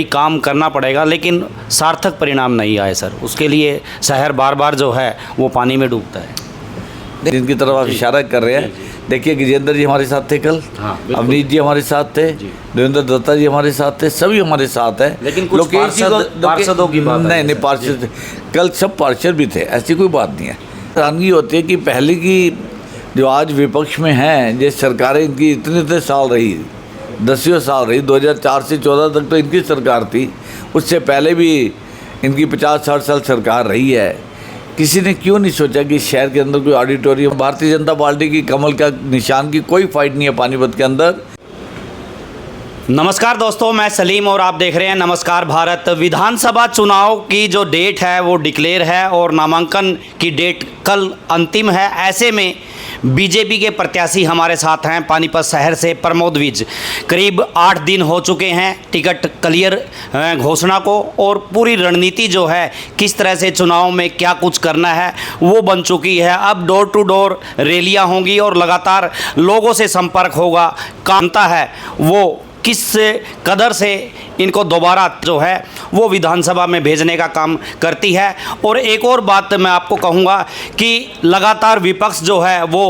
काम करना पड़ेगा, लेकिन सार्थक परिणाम नहीं आए सर। उसके लिए शहर बार बार जो है वो पानी में डूबता है। जिनकी तरफ आप इशारा कर रहे हैं, देखिए गजेंद्र जी हमारे साथ थे कल, अवनीत जी हमारे साथ थे, देवेंद्र दत्ता जी हमारे साथ थे, सभी हमारे साथ हैं। लेकिन कुछ पार्षदों की बात नहीं पार्षद कल सब पार्षद भी थे, ऐसी कोई बात नहीं है। हैरानगी होती है कि पहले की जो आज विपक्ष में हैं, जो सरकारें इनकी इतने साल रही, 10 साल रही, 2004 से 14 तक तो इनकी सरकार थी, उससे पहले भी इनकी 50-60 साल सरकार रही है। किसी ने क्यों नहीं सोचा कि शहर के अंदर कोई ऑडिटोरियम, भारतीय जनता पार्टी की कमल का निशान की कोई फाइट नहीं है पानीपत के अंदर। नमस्कार दोस्तों, मैं सलीम और आप देख रहे हैं नमस्कार भारत। विधानसभा चुनाव की जो डेट है वो डिक्लेयर है और नामांकन की डेट कल अंतिम है। ऐसे में बीजेपी के प्रत्याशी हमारे साथ हैं पानीपत शहर से प्रमोद विज। करीब 8 दिन हो चुके हैं टिकट क्लियर घोषणा को, और पूरी रणनीति जो है किस तरह से चुनाव में क्या कुछ करना है वो बन चुकी है। अब डोर टू डोर रैलियां होंगी और लगातार लोगों से संपर्क होगा। कामता है वो किस कदर से इनको दोबारा जो है वो विधानसभा में भेजने का काम करती है। और एक और बात मैं आपको कहूँगा कि लगातार विपक्ष जो है वो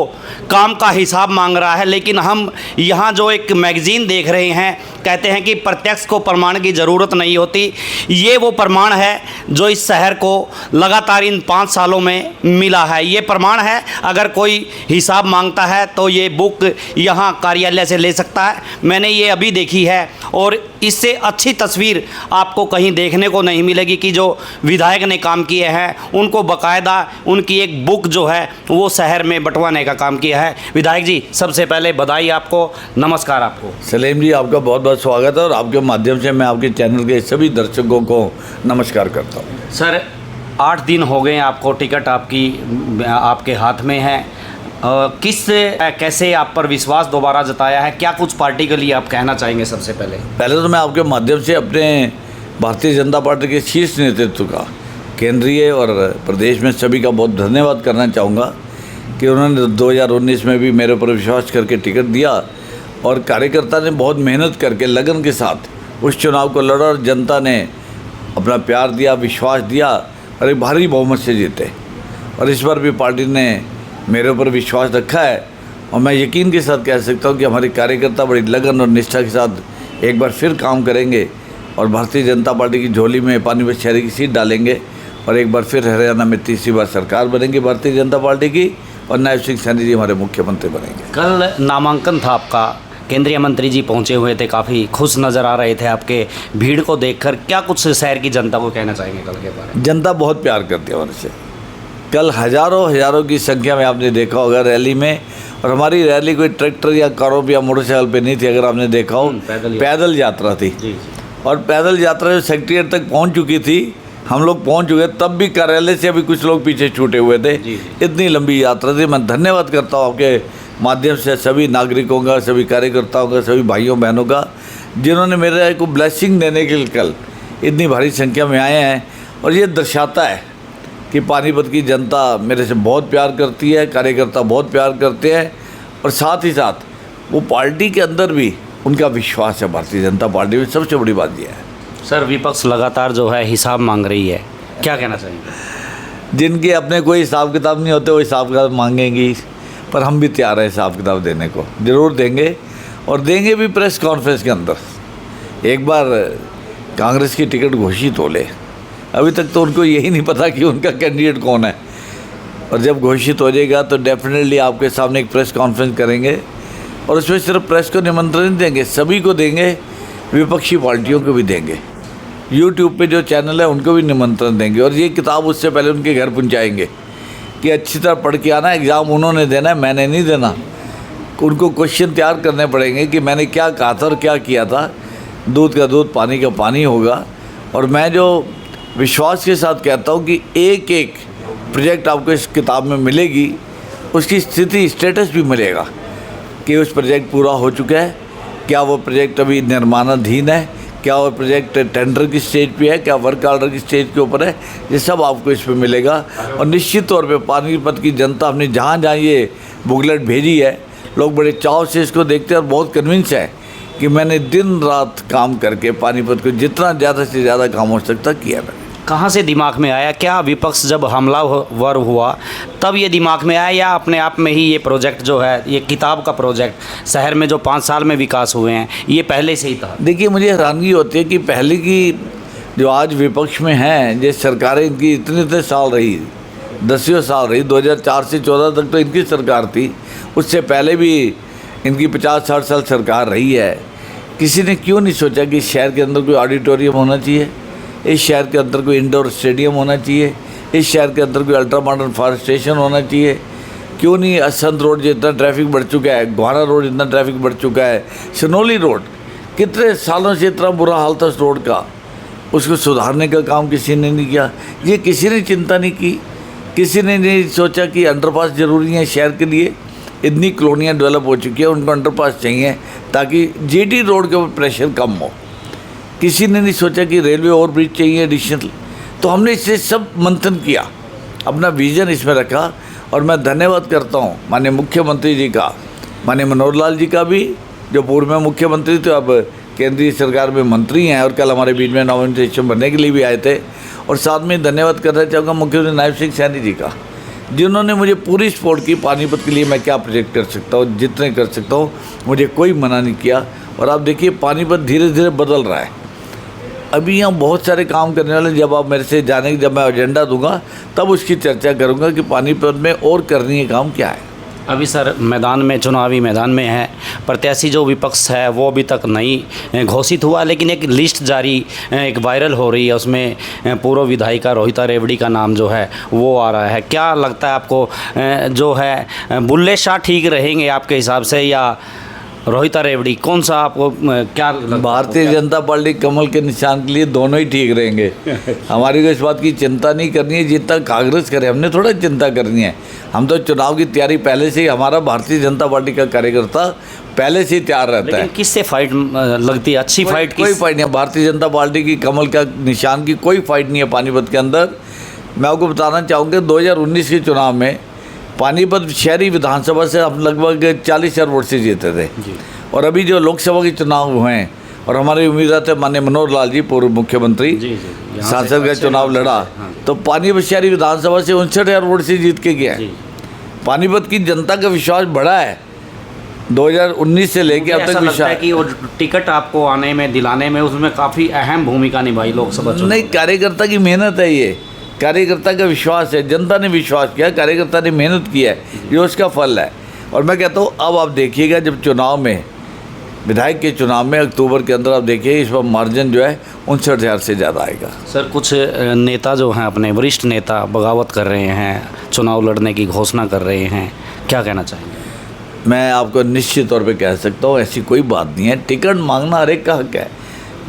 काम का हिसाब मांग रहा है, लेकिन हम यहाँ जो एक मैगज़ीन देख रहे हैं, कहते हैं कि प्रत्यक्ष को प्रमाण की ज़रूरत नहीं होती। ये वो प्रमाण है जो इस शहर को लगातार इन 5 सालों में मिला है। ये प्रमाण है, अगर कोई हिसाब मांगता है तो ये बुक यहाँ कार्यालय से ले सकता है। मैंने ये अभी देखी है और इससे अच्छी तस्वीर आपको कहीं देखने को नहीं मिलेगी कि जो विधायक ने काम किए हैं उनको बाकायदा उनकी एक बुक जो है वो शहर में बंटवाने का काम किया है। विधायक जी, सबसे पहले बधाई आपको, नमस्कार आपको। सलीम जी, आपका बहुत बहुत स्वागत है और आपके माध्यम से मैं आपके चैनल के सभी दर्शकों को नमस्कार करता हूँ। सर, 8 दिन हो गए आपको, टिकट आपके हाथ में है। कैसे आप पर विश्वास दोबारा जताया है? क्या कुछ पार्टी के लिए आप कहना चाहेंगे? सबसे पहले तो मैं आपके माध्यम से अपने भारतीय जनता पार्टी के शीर्ष नेतृत्व का, केंद्रीय और प्रदेश में सभी का बहुत धन्यवाद करना चाहूँगा कि उन्होंने 2019 में भी मेरे ऊपर विश्वास करके टिकट दिया और कार्यकर्ता ने बहुत मेहनत करके लगन के साथ उस चुनाव को लड़ा और जनता ने अपना प्यार दिया, विश्वास दिया और एक भारी बहुमत से जीते। और इस बार भी पार्टी ने मेरे ऊपर विश्वास रखा है और मैं यकीन के साथ कह सकता हूँ कि हमारे कार्यकर्ता बड़ी लगन और निष्ठा के साथ एक बार फिर काम करेंगे और भारतीय जनता पार्टी की झोली में पानीपत शहर की सीट डालेंगे और एक बार फिर हरियाणा में तीसरी बार सरकार बनेगी भारतीय जनता पार्टी की और नायब सिंह सैनी जी हमारे मुख्यमंत्री बनेंगे। कल नामांकन था आपका, केंद्रीय मंत्री जी पहुंचे हुए थे, काफ़ी खुश नज़र आ रहे थे आपके भीड़ को देखकर। क्या कुछ शहर की जनता को कहना चाहेंगे कल के बारे में? जनता बहुत प्यार करती है हमारे से। कल हज़ारों की संख्या में आपने देखा होगा रैली में, और हमारी रैली कोई ट्रैक्टर या कारों या मोटरसाइकिल पे नहीं थी। अगर आपने देखा हो पैदल यात्रा थी। जी। और पैदल यात्रा जो सेक्रेटेरिएट तक पहुंच चुकी थी, हम लोग पहुंच चुके, तब भी कार्यालय से अभी कुछ लोग पीछे छूटे हुए थे। इतनी लंबी यात्रा थी। मैं धन्यवाद करता हूँ आपके माध्यम से सभी नागरिकों का, सभी कार्यकर्ताओं का, सभी भाइयों बहनों का, जिन्होंने मेरे को ब्लेसिंग देने के लिए कल इतनी भारी संख्या में आए हैं। और ये दर्शाता है कि पानीपत की जनता मेरे से बहुत प्यार करती है, कार्यकर्ता बहुत प्यार करते हैं और साथ ही साथ वो पार्टी के अंदर भी उनका विश्वास है भारतीय जनता पार्टी में। सबसे बड़ी बात यह है। सर, विपक्ष लगातार जो है हिसाब मांग रही है, क्या कहना चाहेंगे? जिनके अपने कोई हिसाब किताब नहीं होते वो हिसाब किताब मांगेंगी, पर हम भी तैयार हैं हिसाब किताब देने को, ज़रूर देंगे और देंगे भी प्रेस कॉन्फ्रेंस के अंदर। एक बार कांग्रेस की टिकट घोषित हो ले, अभी तक तो उनको यही नहीं पता कि उनका कैंडिडेट कौन है, और जब घोषित हो जाएगा तो डेफिनेटली आपके सामने एक प्रेस कॉन्फ्रेंस करेंगे और उसमें सिर्फ प्रेस को निमंत्रण देंगे, सभी को देंगे, विपक्षी पार्टियों को भी देंगे, यूट्यूब पे जो चैनल है उनको भी निमंत्रण देंगे और ये किताब उससे पहले उनके घर पहुंचाएंगे कि अच्छी तरह पढ़ के आना, एग्ज़ाम उन्होंने देना है, मैंने नहीं देना। उनको क्वेश्चन तैयार करने पड़ेंगे कि मैंने क्या कहा था और क्या किया था। दूध का दूध, पानी का पानी होगा। और मैं जो विश्वास के साथ कहता हूँ कि एक एक प्रोजेक्ट आपको इस किताब में मिलेगी, उसकी स्थिति, स्टेटस भी मिलेगा कि उस प्रोजेक्ट पूरा हो चुका है, क्या वो प्रोजेक्ट अभी निर्माणाधीन है, क्या वो प्रोजेक्ट टेंडर की स्टेज पे है, क्या वर्क ऑर्डर की स्टेज के ऊपर है। ये सब आपको इस पर मिलेगा। और निश्चित तौर पे पानीपत की जनता हमने जहाँ जहाँ ये बुकलेट भेजी है, लोग बड़े चाव से इसको देखते हैं और बहुत कन्विंस है कि मैंने दिन रात काम करके पानीपत को जितना ज़्यादा से ज़्यादा काम हो सकता किया मैंने। कहाँ से दिमाग में आया, क्या विपक्ष जब हमलावर हुआ तब ये दिमाग में आया, या अपने आप में ही ये प्रोजेक्ट जो है, ये किताब का प्रोजेक्ट शहर में जो 5 साल में विकास हुए हैं, ये पहले से ही था? देखिए, मुझे हैरानगी होती है कि पहले की जो आज विपक्ष में हैं, ये सरकारें इनकी इतने साल रही, 10 साल रही, 2004 से 14 तक तो इनकी सरकार थी, उससे पहले भी इनकी 50-60 साल सरकार रही है। किसी ने क्यों नहीं सोचा कि इस शहर के अंदर कोई ऑडिटोरियम होना चाहिए, इस शहर के अंदर कोई इंडोर स्टेडियम होना चाहिए, इस शहर के अंदर कोई अल्ट्रा मॉडर्न फायर स्टेशन होना चाहिए? क्यों नहीं असंत रोड जितना ट्रैफिक बढ़ चुका है, गोहाना रोड इतना ट्रैफिक बढ़ चुका है, सनोली रोड कितने सालों से इतना बुरा हाल था उस रोड का, उसको सुधारने का काम किसी ने नहीं किया। ये किसी ने चिंता नहीं की, किसी ने नहीं सोचा कि अंडरपास ज़रूरी है शहर के लिए। इतनी कॉलोनियाँ डेवलप हो चुकी है, उनको अंडरपास चाहिए ताकि जीटी रोड के ऊपर प्रेशर कम हो। किसी ने नहीं सोचा कि रेलवे ओवर ब्रिज चाहिए एडिशनल। तो हमने इससे सब मंथन किया, अपना विज़न इसमें रखा, और मैं धन्यवाद करता हूँ माननीय मुख्यमंत्री जी का, माननीय मनोहर लाल जी का भी, जो पूर्व में मुख्यमंत्री थे अब केंद्रीय सरकार में मंत्री हैं और कल हमारे बीच में नॉमिनेशन बनने के लिए भी आए थे। और साथ में धन्यवाद करना चाहूँगा मुख्यमंत्री नायब सिंह सैनी जी का, जिन्होंने मुझे पूरी सपोर्ट की। पानीपत के लिए मैं क्या प्रोजेक्ट कर सकता हूँ, जितने कर सकता हूँ, मुझे कोई मना नहीं किया। और आप देखिए पानीपत धीरे धीरे बदल रहा है। अभी यहाँ बहुत सारे काम करने वाले, जब आप मेरे से जाने जब मैं एजेंडा दूंगा तब उसकी चर्चा करूंगा कि पानीपत में और करनी है काम क्या है। अभी सर मैदान में, चुनावी मैदान में है, प्रत्याशी जो विपक्ष है वो अभी तक नहीं घोषित हुआ, लेकिन एक लिस्ट जारी एक वायरल हो रही है, उसमें पूर्व विधायिका रोहिता रेवड़ी का नाम जो है वो आ रहा है। क्या लगता है आपको, जो है बुल्ले शाह ठीक रहेंगे आपके हिसाब से, या रोहिता रेवड़ी, कौन सा आपको क्या लगता है? भारतीय जनता पार्टी कमल के निशान के लिए दोनों ही ठीक रहेंगे। हमारी को इस बात की चिंता नहीं करनी है, जितना कांग्रेस करे हमने थोड़ा चिंता करनी है। हम तो चुनाव की तैयारी पहले से ही, हमारा भारतीय जनता पार्टी का कार्यकर्ता पहले से ही तैयार रहता है। किससे फाइट लगती है, अच्छी फाइट? कोई फाइट नहीं है भारतीय जनता पार्टी की, कमल का निशान की कोई फाइट नहीं है पानीपत के अंदर। मैं आपको बताना चाहूँगा 2019 के चुनाव में पानीपत शहरी विधानसभा से हम लगभग 40,000 वोट से जीते थे। और अभी जो लोकसभा के चुनाव हुए हैं और हमारे उम्मीदवार थे माननीय मनोहर लाल जी, पूर्व मुख्यमंत्री, सांसद का चुनाव लड़ा, तो पानीपत शहरी विधानसभा से 59,000 वोट से जीत के गया है। पानीपत की जनता का विश्वास बढ़ा है 2019 से लेके अब तक। विश्वास है कि वो टिकट आपको आने में, दिलाने में, उसमें काफ़ी अहम भूमिका निभाई लोकसभा चुनाव। नहीं, कार्यकर्ता की मेहनत है, ये कार्यकर्ता का विश्वास है, जनता ने विश्वास किया, कार्यकर्ता ने मेहनत की है, ये उसका फल है। और मैं कहता हूँ अब आप देखिएगा जब चुनाव में, विधायक के चुनाव में अक्टूबर के अंदर, आप देखिए इस पर मार्जिन जो है 59,000 से ज़्यादा आएगा। सर कुछ नेता जो हैं, अपने वरिष्ठ नेता बगावत कर रहे हैं, चुनाव लड़ने की घोषणा कर रहे हैं, क्या कहना चाहेंगे? मैं आपको निश्चित तौर पे कह सकता हूँ ऐसी कोई बात नहीं है। टिकट मांगना हर एक का हक है।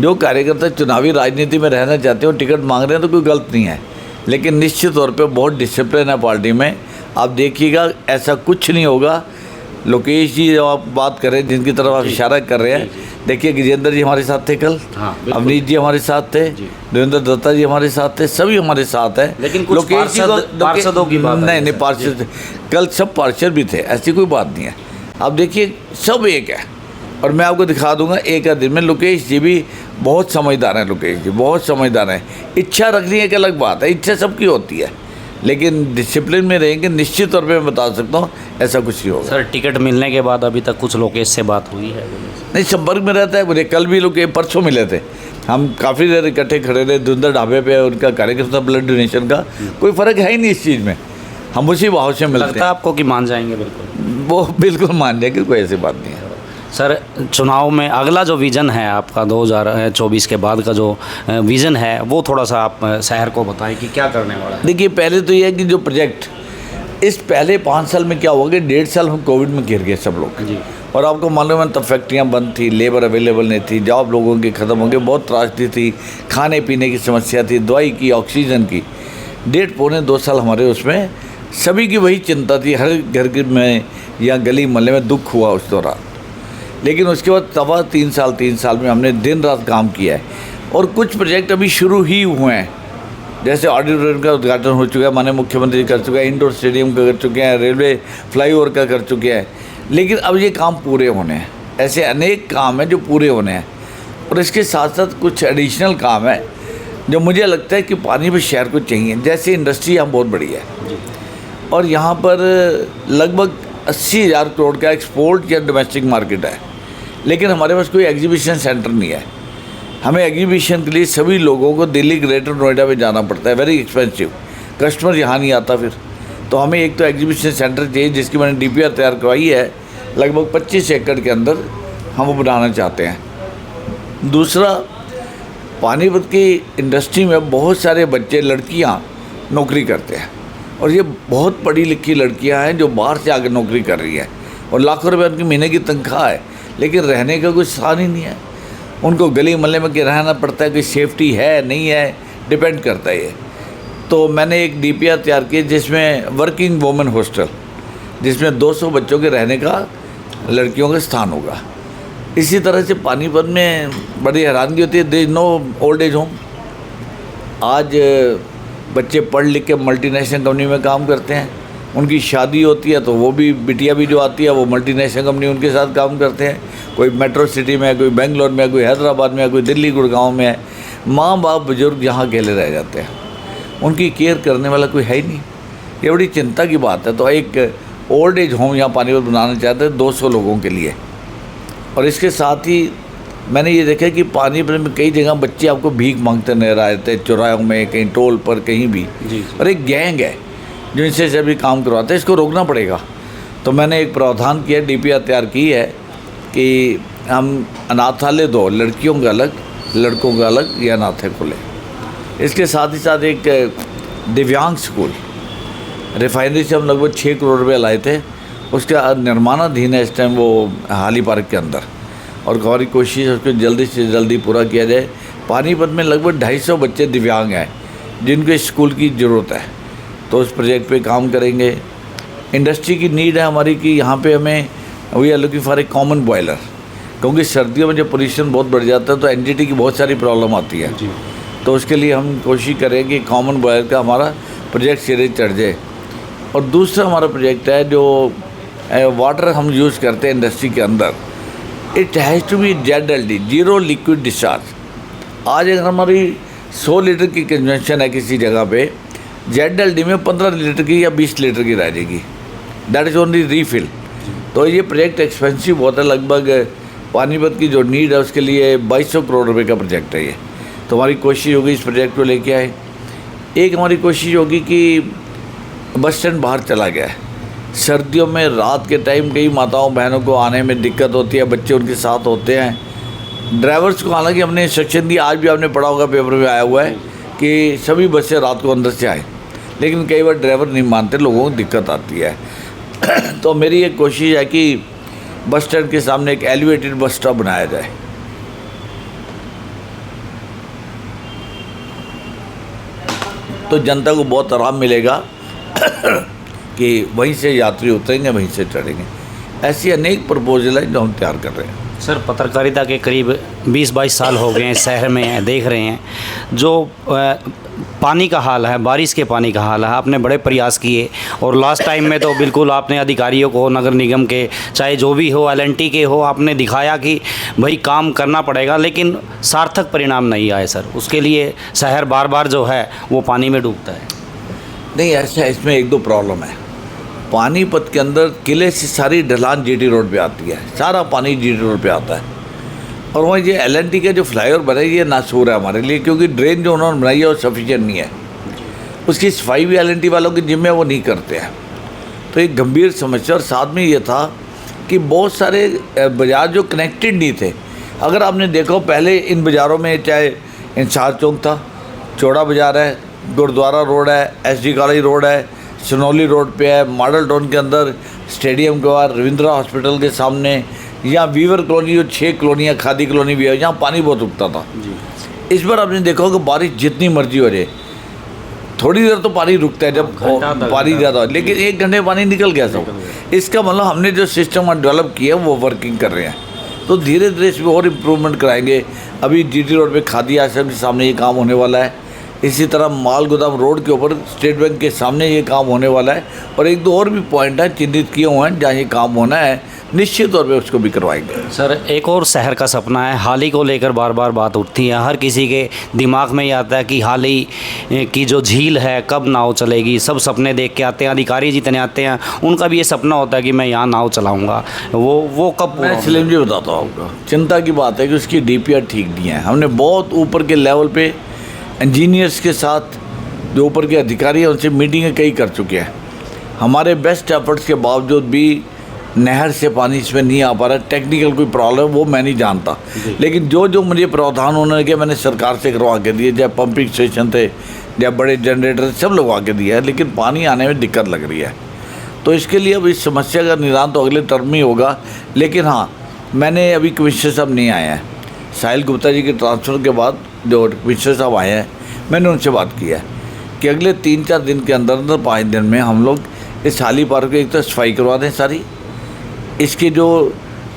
जो कार्यकर्ता चुनावी राजनीति में रहना चाहते हो, टिकट मांग रहे हैं तो कोई गलत नहीं है, लेकिन निश्चित तौर पे बहुत डिसिप्लिन है पार्टी में। आप देखिएगा ऐसा कुछ नहीं होगा। लोकेश जी जब आप बात करें, जिनकी तरफ आप इशारा कर रहे हैं, देखिए गजेंद्र जी हमारे साथ थे कल, अवनीत जी हमारे साथ थे, देवेंद्र दत्ता जी हमारे साथ थे, सभी हमारे साथ हैं। लेकिन कुछ पार्षदों की बात नहीं, पार्षद कल सब पार्षद भी थे, ऐसी कोई बात नहीं है। आप देखिए सब एक है। और मैं आपको दिखा दूंगा एक दिन में। लोकेश जी भी बहुत समझदार हैं, लोकेश जी बहुत समझदार हैं। इच्छा रखनी एक अलग बात है, इच्छा सबकी होती है, लेकिन डिसिप्लिन में रहेंगे निश्चित तौर पे मैं बता सकता हूँ ऐसा कुछ नहीं होगा। सर टिकट मिलने के बाद अभी तक कुछ लोकेश से बात हुई है? नहीं, संपर्क में रहता है मुझे। कल भी लोग परसों मिले थे, हम काफ़ी देर इकट्ठे खड़े रहे दुंदर ढाबे पे, उनका कार्यक्रम था ब्लड डोनेशन का। कोई फ़र्क है ही नहीं इस चीज़ में, हम उसी भाव से मिलते हैं। लगता है आपको कि मान जाएंगे? बिल्कुल, वो बिल्कुल मान जाएंगे, कोई ऐसी बात नहीं है। सर चुनाव में अगला जो विज़न है आपका 2024 के बाद का जो विज़न है, वो थोड़ा सा आप शहर को बताएं कि क्या करने वाला है। देखिए पहले तो ये है कि जो प्रोजेक्ट इस पहले 5 साल में क्या हुआ कि 1.5 साल हम कोविड में घिर गए सब लोग जी। और आपको मालूम है तब फैक्ट्रियाँ बंद थी, लेबर अवेलेबल नहीं थी, जॉब लोगों के ख़त्म हो गए, बहुत त्रासदी थी, खाने पीने की समस्या थी, दवाई की, ऑक्सीजन की। 1.5-2 साल हमारे उसमें सभी की वही चिंता थी, हर घर में या गली मोहल्ले में दुख हुआ उस दौरान। लेकिन उसके बाद 3 साल में हमने दिन रात काम किया है। और कुछ प्रोजेक्ट अभी शुरू ही हुए हैं, जैसे ऑडिटोरियम का उद्घाटन हो चुका है, माननीय मुख्यमंत्री कर चुके हैं, इंडोर स्टेडियम का कर चुके हैं, रेलवे फ्लाईओवर का कर चुके हैं। लेकिन अब ये काम पूरे होने हैं, ऐसे अनेक काम हैं जो पूरे होने हैं, और इसके साथ साथ कुछ एडिशनल काम है जो मुझे लगता है कि पानीपत शहर को चाहिए। जैसे इंडस्ट्री यहाँ बहुत बड़ी है और यहाँ पर लगभग 80,000 करोड़ का एक्सपोर्ट या डोमेस्टिक मार्केट है, लेकिन हमारे पास कोई एग्जीबिशन सेंटर नहीं है। हमें एग्जीबिशन के लिए सभी लोगों को दिल्ली ग्रेटर नोएडा में जाना पड़ता है, वेरी एक्सपेंसिव, कस्टमर यहाँ नहीं आता फिर। तो हमें एक तो एग्जीबिशन सेंटर चाहिए जिसकी मैंने डीपीआर तैयार करवाई है, लगभग 25 एकड़ के अंदर हम वो बनाना चाहते हैं। दूसरा, पानीपत की इंडस्ट्री में बहुत सारे बच्चे, लड़कियाँ नौकरी करते हैं और ये बहुत पढ़ी लिखी लड़कियाँ हैं जो बाहर से आकर नौकरी कर रही हैं और लाखों रुपए उनकी महीने की तनख्वाह है, लेकिन रहने का कोई स्थान ही नहीं है। उनको गली मोहल्ले में के रहना पड़ता है, कोई सेफ्टी है नहीं है, डिपेंड करता है ये। तो मैंने एक डीपीआर तैयार की जिसमें वर्किंग वुमेन हॉस्टल, जिसमें 200 बच्चों के रहने का, लड़कियों का स्थान होगा। इसी तरह से पानीपत में बड़ी हैरानगी होती है, there is no old age home. आज बच्चे पढ़ लिख के मल्टीनेशनल कंपनी में काम करते हैं, उनकी शादी होती है तो वो भी, बिटिया भी जो आती है वो मल्टीनेशनल कंपनी उनके साथ काम करते हैं। कोई मेट्रो सिटी में है, कोई बेंगलोर में है, कोई हैदराबाद में है, कोई दिल्ली गुड़गांव में है। माँ बाप बुजुर्ग यहाँ अकेले रह जाते हैं, उनकी केयर करने वाला कोई है ही नहीं। ये बड़ी चिंता की बात है। तो एक ओल्ड एज होम यहाँ पानीपत बनाना चाहते हैं 200 लोगों के लिए। और इसके साथ ही मैंने ये देखा कि पानीपत में कई जगह बच्चे आपको भीख मांगते नजर आए थे, चौराहों में, कहीं टोल पर, कहीं भी। और एक गैंग है जो इनसे सभी काम करवाते हैं, इसको रोकना पड़ेगा। तो मैंने एक प्रावधान किया, डीपीआर तैयार की है कि हम अनाथालय 2, लड़कियों का अलग, लड़कों का अलग, या अनाथालय खोले। इसके साथ ही साथ एक दिव्यांग स्कूल, रिफाइनरी से हम लगभग 6 करोड़ रुपये लाए थे, उसका निर्माणाधीन है इस टाइम वो हाली पार्क के अंदर, और हमारी कोशिश है उसको जल्दी से जल्दी पूरा किया जाए। पानीपत में लगभग 250 बच्चे दिव्यांग हैं जिनको इस स्कूल की ज़रूरत है, तो उस प्रोजेक्ट पे काम करेंगे। इंडस्ट्री की नीड है हमारी कि यहाँ पे हमें, we are looking for a common boiler, क्योंकि सर्दियों में जब पोल्यूशन बहुत बढ़ जाता है तो एनजीटी की बहुत सारी प्रॉब्लम आती है। तो उसके लिए हम कोशिश करें कि कॉमन बॉयलर का हमारा प्रोजेक्ट सिरे चढ़ जाए। और दूसरा हमारा प्रोजेक्ट है जो वाटर हम यूज़ करते हैं इंडस्ट्री के अंदर, it has to be ZLD, zero liquid discharge. आज अगर हमारी 100 लीटर की कंजम्पशन है किसी जगह पे, ZLD में 15 लीटर की या 20 लीटर की रह जाएगी, दैट इज़ ओनली रीफिल। तो ये प्रोजेक्ट एक्सपेंसिव बहुत है, लगभग पानीपत की जो नीड है उसके लिए 2200 करोड़ रुपए का प्रोजेक्ट है ये। तो हमारी कोशिश होगी इस प्रोजेक्ट को लेके आए। एक हमारी कोशिश होगी कि बस स्टैंड बाहर चला गया है, सर्दियों में रात के टाइम कई माताओं बहनों को आने में दिक्कत होती है, बच्चे उनके साथ होते हैं। ड्राइवर्स को हालांकि हमने इंस्ट्रक्शन दी, आज भी आपने पढ़ा होगा पेपर में आया हुआ है कि सभी बसें रात को अंदर से आए, लेकिन कई बार ड्राइवर नहीं मानते, लोगों को दिक्कत आती है। तो मेरी एक कोशिश है कि बस स्टैंड के सामने एक एलिवेटेड बस स्टॉप बनाया जाए। तो जनता को बहुत आराम मिलेगा कि वहीं से यात्री उतरेंगे, वहीं से चढ़ेंगे। ऐसी अनेक प्रपोजल है जो हम तैयार कर रहे हैं। सर, पत्रकारिता के करीब 20-22 साल हो गए हैं, शहर में देख रहे हैं जो पानी का हाल है, बारिश के पानी का हाल है। आपने बड़े प्रयास किए और लास्ट टाइम में तो बिल्कुल आपने अधिकारियों को, नगर निगम के, चाहे जो भी हो, LNT के हो, आपने दिखाया कि भाई काम करना पड़ेगा, लेकिन सार्थक परिणाम नहीं आए सर। उसके लिए शहर बार बार जो है वो पानी में डूबता है। नहीं, ऐसा इसमें 1-2 प्रॉब्लम है। पानीपत के अंदर किले से सारी ढलान GT रोड पे आती है, सारा पानी GT रोड पे आता है। और वहाँ ये LNT का जो फ्लाईओवर बना है ये नासूर है हमारे लिए, क्योंकि ड्रेन जो उन्होंने बनाई है वो सफिशिएंट नहीं है। उसकी सफाई भी LNT वालों की जिम्मे वो नहीं करते हैं। तो एक गंभीर समस्या। और साथ में ये था कि बहुत सारे बाज़ार जो कनेक्टेड नहीं थे। अगर आपने देखा पहले इन बाज़ारों में, चाहे इंसार चौक था, चौड़ा बाज़ार है, गुरुद्वारा रोड है, SD कॉलेज रोड है, सनौली रोड पे है, मॉडल टाउन के अंदर स्टेडियम के बाहर, रविंद्रा हॉस्पिटल के सामने, यहाँ वीवर कॉलोनी जो 6 कॉलोनियाँ, खादी कॉलोनी भी है, यहाँ पानी बहुत रुकता था। इस बार आपने देखा कि बारिश जितनी मर्जी हो जाए, थोड़ी देर तो पानी रुकता है जब पानी ज़्यादा हो, लेकिन 1 घंटे पानी निकल गया सब। इसका मतलब हमने जो सिस्टम डेवलप किया वो वर्किंग कर रहे हैं। तो धीरे धीरे इसमें और इम्प्रूवमेंट कराएंगे। अभी GT रोड पे खादी आश्रम के सामने ये काम होने वाला है, इसी तरह माल गोदाम रोड के ऊपर स्टेट बैंक के सामने ये काम होने वाला है, और एक दो और भी पॉइंट हैं चिन्हित किए हुए हैं जहाँ ये काम होना है, निश्चित तौर पे उसको भी करवाएंगे। सर, एक और शहर का सपना है, हाल ही को लेकर बार बार बात उठती है, हर किसी के दिमाग में ये आता है कि हाल ही की जो झील है कब नाव चलेगी। सब सपने देख के आते हैं, अधिकारी जितने आते हैं उनका भी ये सपना होता है कि मैं यहाँ नाव चलाऊँगा, वो कब पूरा मैं सलीम जी बताता हूँ आपको, चिंता की बात है कि उसकी DPR ठीक नहीं है। हमने बहुत ऊपर के लेवल पे इंजीनियर्स के साथ जो ऊपर के अधिकारी हैं उनसे मीटिंगें कई कर चुके हैं। हमारे बेस्ट एफर्ट्स के बावजूद भी नहर से पानी इसमें नहीं आ पा रहा। टेक्निकल कोई प्रॉब्लम वो मैं नहीं जानता, लेकिन जो मुझे प्रावधान उन्होंने किया मैंने सरकार से करवा के दिए, चाहे पंपिंग स्टेशन थे, चाहे बड़े जनरेटर, सब लगवा के दिया है, लेकिन पानी आने में दिक्कत लग रही है। तो इसके लिए अब इस समस्या का निदान तो अगले टर्म में ही होगा। लेकिन हाँ, मैंने अभी कमिश्नर साहब नहीं आए हैं, साहिल गुप्ता जी के ट्रांसफ़र के बाद जो कमिश्नर साहब आए हैं, मैंने उनसे बात की है कि अगले 3-4 दिन के अंदर 5 दिन में हम लोग इस हाली पार्क की एक तो सफाई करवा दें सारी, इसके जो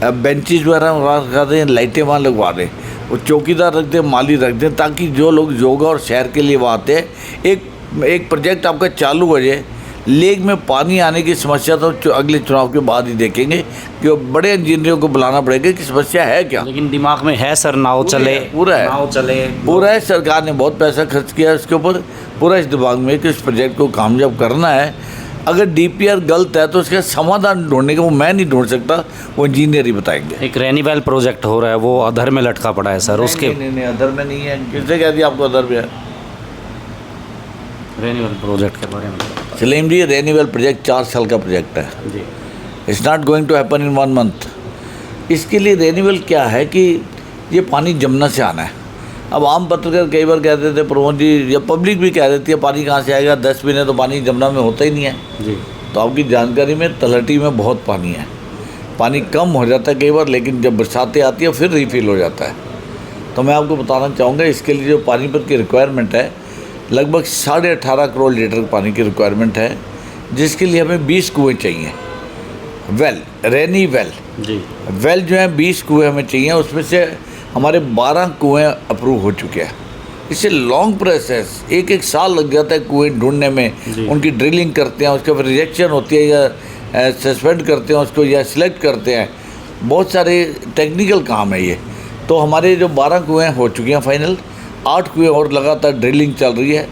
बेंचेस वगैरह रखा दें, लाइटें वहाँ लगवा दें, और चौकीदार रख दें, माली रख दें, ताकि जो लोग योगा और शहर के लिए वहाँ आते हैं एक प्रोजेक्ट आपका चालू हो जाए। लेक में पानी आने की समस्या तो अगले चुनाव के बाद ही देखेंगे कि बड़े इंजीनियरों को बुलाना पड़ेगा कि समस्या है क्या। लेकिन दिमाग में है सर, नाव चले, पूरा है, नाव चले पूरा है। सरकार ने बहुत पैसा खर्च किया है उसके ऊपर, पूरा इस दिमाग में कि इस प्रोजेक्ट को कामयाब करना है। अगर DPR गलत है तो उसका समाधान ढूंढने का वो मैं नहीं ढूंढ सकता, वो इंजीनियर ही बताएंगे। एक रेनीवेल प्रोजेक्ट हो रहा है, वो अधर में लटका पड़ा है सर, उसके नहीं अधर में नहीं है। किसने कह दिया आपको अधर में है? रेनीवेल प्रोजेक्ट के बारे में सलीम जी, रेनीवेल प्रोजेक्ट 4 साल का प्रोजेक्ट है। जी, it's not going to happen in 1 month. इसके लिए रेनीवेल क्या है कि ये पानी जमुना से आना है। अब आम पत्रकार कई बार कहते थे प्रमोद जी, या पब्लिक भी कह देती है पानी कहाँ से आएगा, 10 महीने तो पानी जमुना में होता ही नहीं है। जी, तो आपकी जानकारी में तलहटी में बहुत पानी है, पानी कम हो जाता है कई बार, लेकिन जब बरसातें आती है फिर रिफिल हो जाता है। तो मैं आपको बताना चाहूँगा इसके लिए जो पानीपत की रिक्वायरमेंट है लगभग 18.5 करोड़ लीटर पानी की रिक्वायरमेंट है, जिसके लिए हमें 20 कुएँ चाहिए। वेल, रेनी वेल जी, वेल जो है 20 कुएँ हमें चाहिए, उसमें से हमारे 12 कुएँ अप्रूव हो चुके हैं। इससे लॉन्ग प्रोसेस, एक साल लग जाता है कुएँ ढूंढने में। उनकी ड्रिलिंग करते हैं, उसके फिर रिजेक्शन होती है या सस्पेंड करते हैं उसको या सिलेक्ट करते हैं, बहुत सारे टेक्निकल काम है ये। तो हमारे जो 12 कुएँ हो चुकी हैं फाइनल, 8 कुएँ और लगातार ड्रिलिंग चल रही है।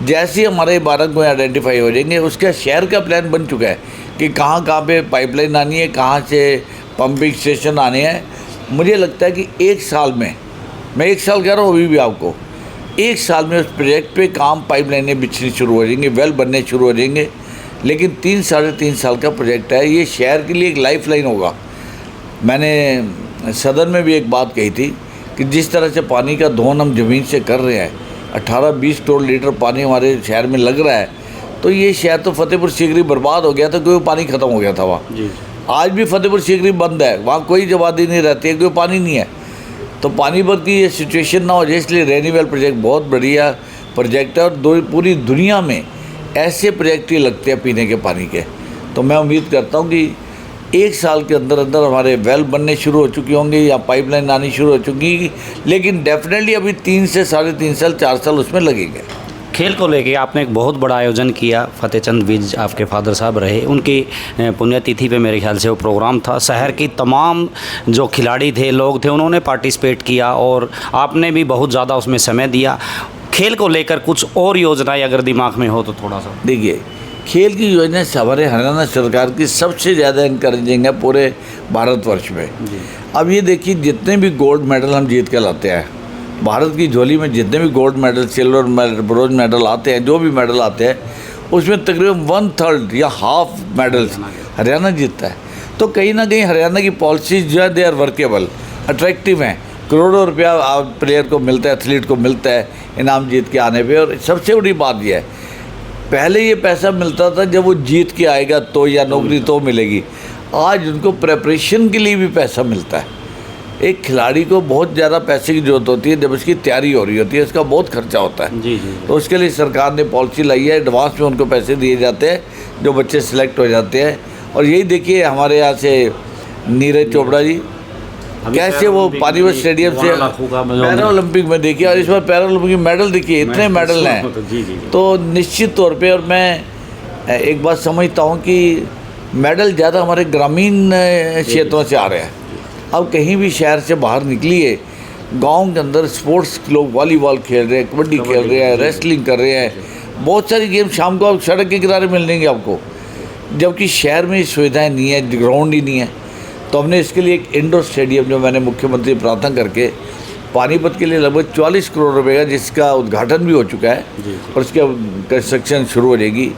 जैसे ही हमारे 12 कुएँ आइडेंटिफाई हो जाएंगे, उसका शहर का प्लान बन चुका है कि कहाँ कहाँ पे पाइपलाइन आनी है, कहाँ से पंपिंग स्टेशन आने हैं। मुझे लगता है कि 1 साल में, मैं 1 साल कह रहा हूँ अभी भी आपको, 1 साल में उस प्रोजेक्ट पे काम, पाइपलाइनें बिछनी शुरू हो जाएंगी, वेल बनने शुरू हो जाएंगे। लेकिन 3-3.5 साल का प्रोजेक्ट है, ये शहर के लिए एक लाइफ लाइन होगा। मैंने सदन में भी एक बात कही थी कि जिस तरह से पानी का दोहन हम ज़मीन से कर रहे हैं, 18-20 करोड़ लीटर पानी हमारे शहर में लग रहा है, तो ये शहर तो फतेहपुर सीकरी बर्बाद हो गया था क्योंकि पानी ख़त्म हो गया था वहाँ। आज भी फतेहपुर सीकरी बंद है, वहाँ कोई आबादी नहीं रहती है क्योंकि पानी नहीं है। तो पानीपत की ये सिचुएशन ना हो जाए, इसलिए रेनीवेल प्रोजेक्ट बहुत बढ़िया प्रोजेक्ट है। और पूरी दुनिया में ऐसे प्रोजेक्ट ही लगते हैं पीने के पानी के। तो मैं उम्मीद करता हूँ कि 1 साल के अंदर अंदर हमारे वेल बनने शुरू हो चुके होंगे या पाइपलाइन आनी शुरू हो चुकी, लेकिन डेफिनेटली अभी 3 से 3.5 साल 4 साल उसमें लगेंगे। खेल को लेके आपने एक बहुत बड़ा आयोजन किया, फतेहचंद विज आपके फादर साहब रहे, उनकी पुण्यतिथि पे मेरे ख्याल से वो प्रोग्राम था। शहर की तमाम जो खिलाड़ी थे, लोग थे, उन्होंने पार्टिसिपेट किया और आपने भी बहुत ज़्यादा उसमें समय दिया। खेल को लेकर कुछ और योजनाएं अगर दिमाग में हो तो थोड़ा सा देखिए, खेल की योजना हमारे हरियाणा सरकार की सबसे ज़्यादा इंकरेजिंग है पूरे भारतवर्ष में। अब ये देखिए, जितने भी गोल्ड मेडल हम जीत के लाते हैं, भारत की झोली में जितने भी gold medal, silver medal, bronze medal आते हैं, जो भी मेडल आते हैं, उसमें तकरीबन 1/3 या हाफ मेडल्स हरियाणा जीतता है। तो कहीं ना कहीं हरियाणा की पॉलिसीज जो है दे आर वर्केबल, अट्रैक्टिव हैं। करोड़ों रुपया प्लेयर को मिलता है, एथलीट को मिलता है इनाम जीत के आने पे। और सबसे बड़ी बात यह है, पहले ये पैसा मिलता था जब वो जीत के आएगा तो, या नौकरी तो मिलेगी। आज उनको प्रेपरेशन के लिए भी पैसा मिलता है। एक खिलाड़ी को बहुत ज़्यादा पैसे की ज़रूरत होती है जब उसकी तैयारी हो रही होती है, इसका बहुत खर्चा होता है। जी। तो उसके लिए सरकार ने पॉलिसी लाई है, एडवांस में उनको पैसे दिए जाते हैं जो बच्चे सिलेक्ट हो जाते हैं। और यही देखिए, हमारे यहाँ से नीरज चोपड़ा जी अभी कैसे वो पैरा पानीपत ओलंपिक स्टेडियम से वहाँ लाखों का पैरा ओलंपिक में देखिए, और इस बार पैरा ओलंपिक में मेडल देखिए, इतने मेडल हैं। जी जी जी। तो निश्चित तौर पे, और मैं एक बात समझता हूँ कि मेडल ज़्यादा हमारे ग्रामीण क्षेत्रों से आ रहे हैं। अब कहीं भी शहर से बाहर निकलिए, गांव के अंदर स्पोर्ट्स लोग वॉलीबॉल खेल रहे हैं, कबड्डी खेल रहे हैं, रेसलिंग कर रहे हैं, बहुत सारी गेम शाम को आप सड़क के किनारे मिल जाएंगे आपको, जबकि शहर में सुविधाएं नहीं है, ग्राउंड ही नहीं है। तो हमने इसके लिए एक इंडोर स्टेडियम, जो मैंने मुख्यमंत्री प्रार्थना करके पानीपत के लिए लगभग 44 करोड़ रुपए का, जिसका उद्घाटन भी हो चुका है और उसकी कंस्ट्रक्शन शुरू हो जाएगी,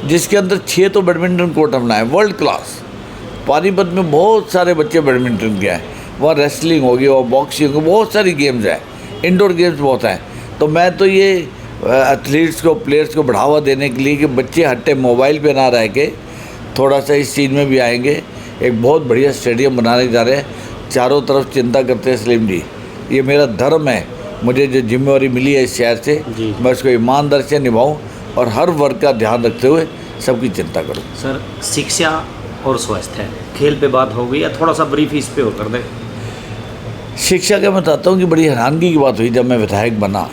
जिसके अंदर 6 तो बैडमिंटन कोर्ट हम बनाए वर्ल्ड क्लास। पानीपत में बहुत सारे बच्चे बैडमिंटन के हैं, वहाँ रेसलिंग होगी और बॉक्सिंग होगी, बहुत सारी गेम्स हैं, इंडोर गेम्स बहुत हैं। तो मैं तो ये एथलीट्स को, प्लेयर्स को बढ़ावा देने के लिए कि बच्चे हट्टे मोबाइल पे ना रह के थोड़ा सा इस चीज़ में भी आएंगे। एक बहुत बढ़िया स्टेडियम बनाने जा रहे हैं, चारों तरफ चिंता करते हैं सलीम जी। ये मेरा धर्म है, मुझे जो जिम्मेवारी मिली है इस शहर से, मैं उसको ईमानदारी से निभाऊँ और हर वर्ग का ध्यान रखते हुए सबकी चिंता करूँ। सर, शिक्षा और स्वास्थ्य, खेल पे बात हो गई, या थोड़ा सा ब्रीफ इस पे और कर दें। शिक्षा का मैं बताता हूँ कि बड़ी हैरानगी की बात हुई जब मैं विधायक बना,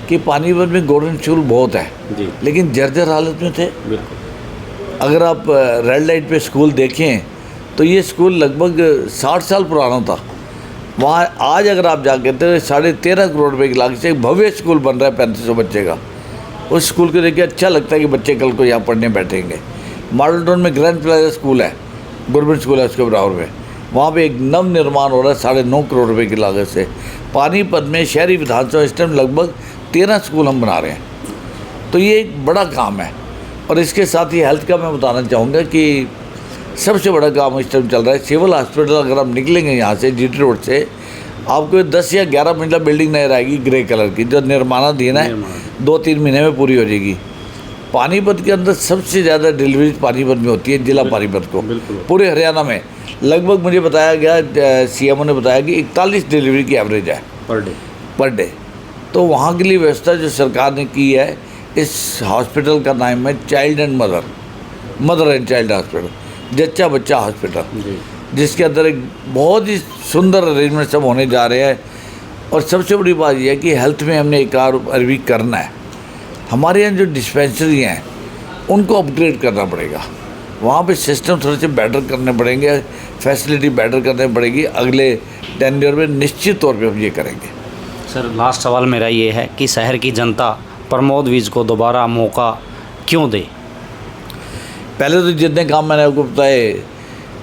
कि पानीपत में गवर्नमेंट स्कूल बहुत है जी, लेकिन जर्जर हालत में थे। बिल्कुल। अगर आप रेड लाइट पे स्कूल देखें तो ये स्कूल लगभग 60 साल पुराना था। वहाँ आज अगर आप जाके तो 13.5 करोड़ रुपए की लागत से एक भव्य स्कूल बन रहा है 3500 बच्चे का। उस स्कूल को देख के अच्छा लगता है कि बच्चे कल को यहाँ पढ़ने बैठेंगे। मॉडल टाउन में ग्रैंड प्लाजा स्कूल है, गवर्नमेंट स्कूल है, उसके बराबर में वहाँ पे एक नव निर्माण हो रहा है 9.5 करोड़ रुपए की लागत से। पानीपत में शहरी विधानसभा इस टाइम लगभग 13 स्कूल हम बना रहे हैं, तो ये एक बड़ा काम है। और इसके साथ ही हेल्थ का मैं बताना चाहूँगा कि सबसे बड़ा काम इस टाइम चल रहा है सिविल हॉस्पिटल। अगर आप निकलेंगे यहाँ से जीटी रोड से, आपको 10 या 11 मंजिला बिल्डिंग नजर आएगी ग्रे कलर की, जो निर्माणाधीन है, 2-3 महीने में पूरी हो जाएगी। पानीपत के अंदर सबसे ज़्यादा डिलीवरी पानीपत में होती है, जिला पानीपत को, पूरे हरियाणा में लगभग मुझे बताया गया, सीएमओ ने बताया कि 41 डिलीवरी की एवरेज है पर डे। तो वहाँ के लिए व्यवस्था जो सरकार ने की है, इस हॉस्पिटल का नाम है child and mother and child hospital, जच्चा बच्चा हॉस्पिटल, जिसके अंदर एक बहुत ही सुंदर अरेंजमेंट सब होने जा रहे हैं। और सबसे बड़ी बात यह है कि हेल्थ में हमने एक और भी करना है। हमारे यहाँ जो डिस्पेंसरी हैं उनको अपग्रेड करना पड़ेगा, वहाँ पे सिस्टम थोड़े से बेटर करने पड़ेंगे, फैसिलिटी बेटर करने पड़ेगी। अगले 10 ईयर में निश्चित तौर पे हम ये करेंगे। सर, लास्ट सवाल मेरा ये है कि शहर की जनता प्रमोद विज को दोबारा मौका क्यों दे? पहले तो जितने काम मैंने आपको बताए,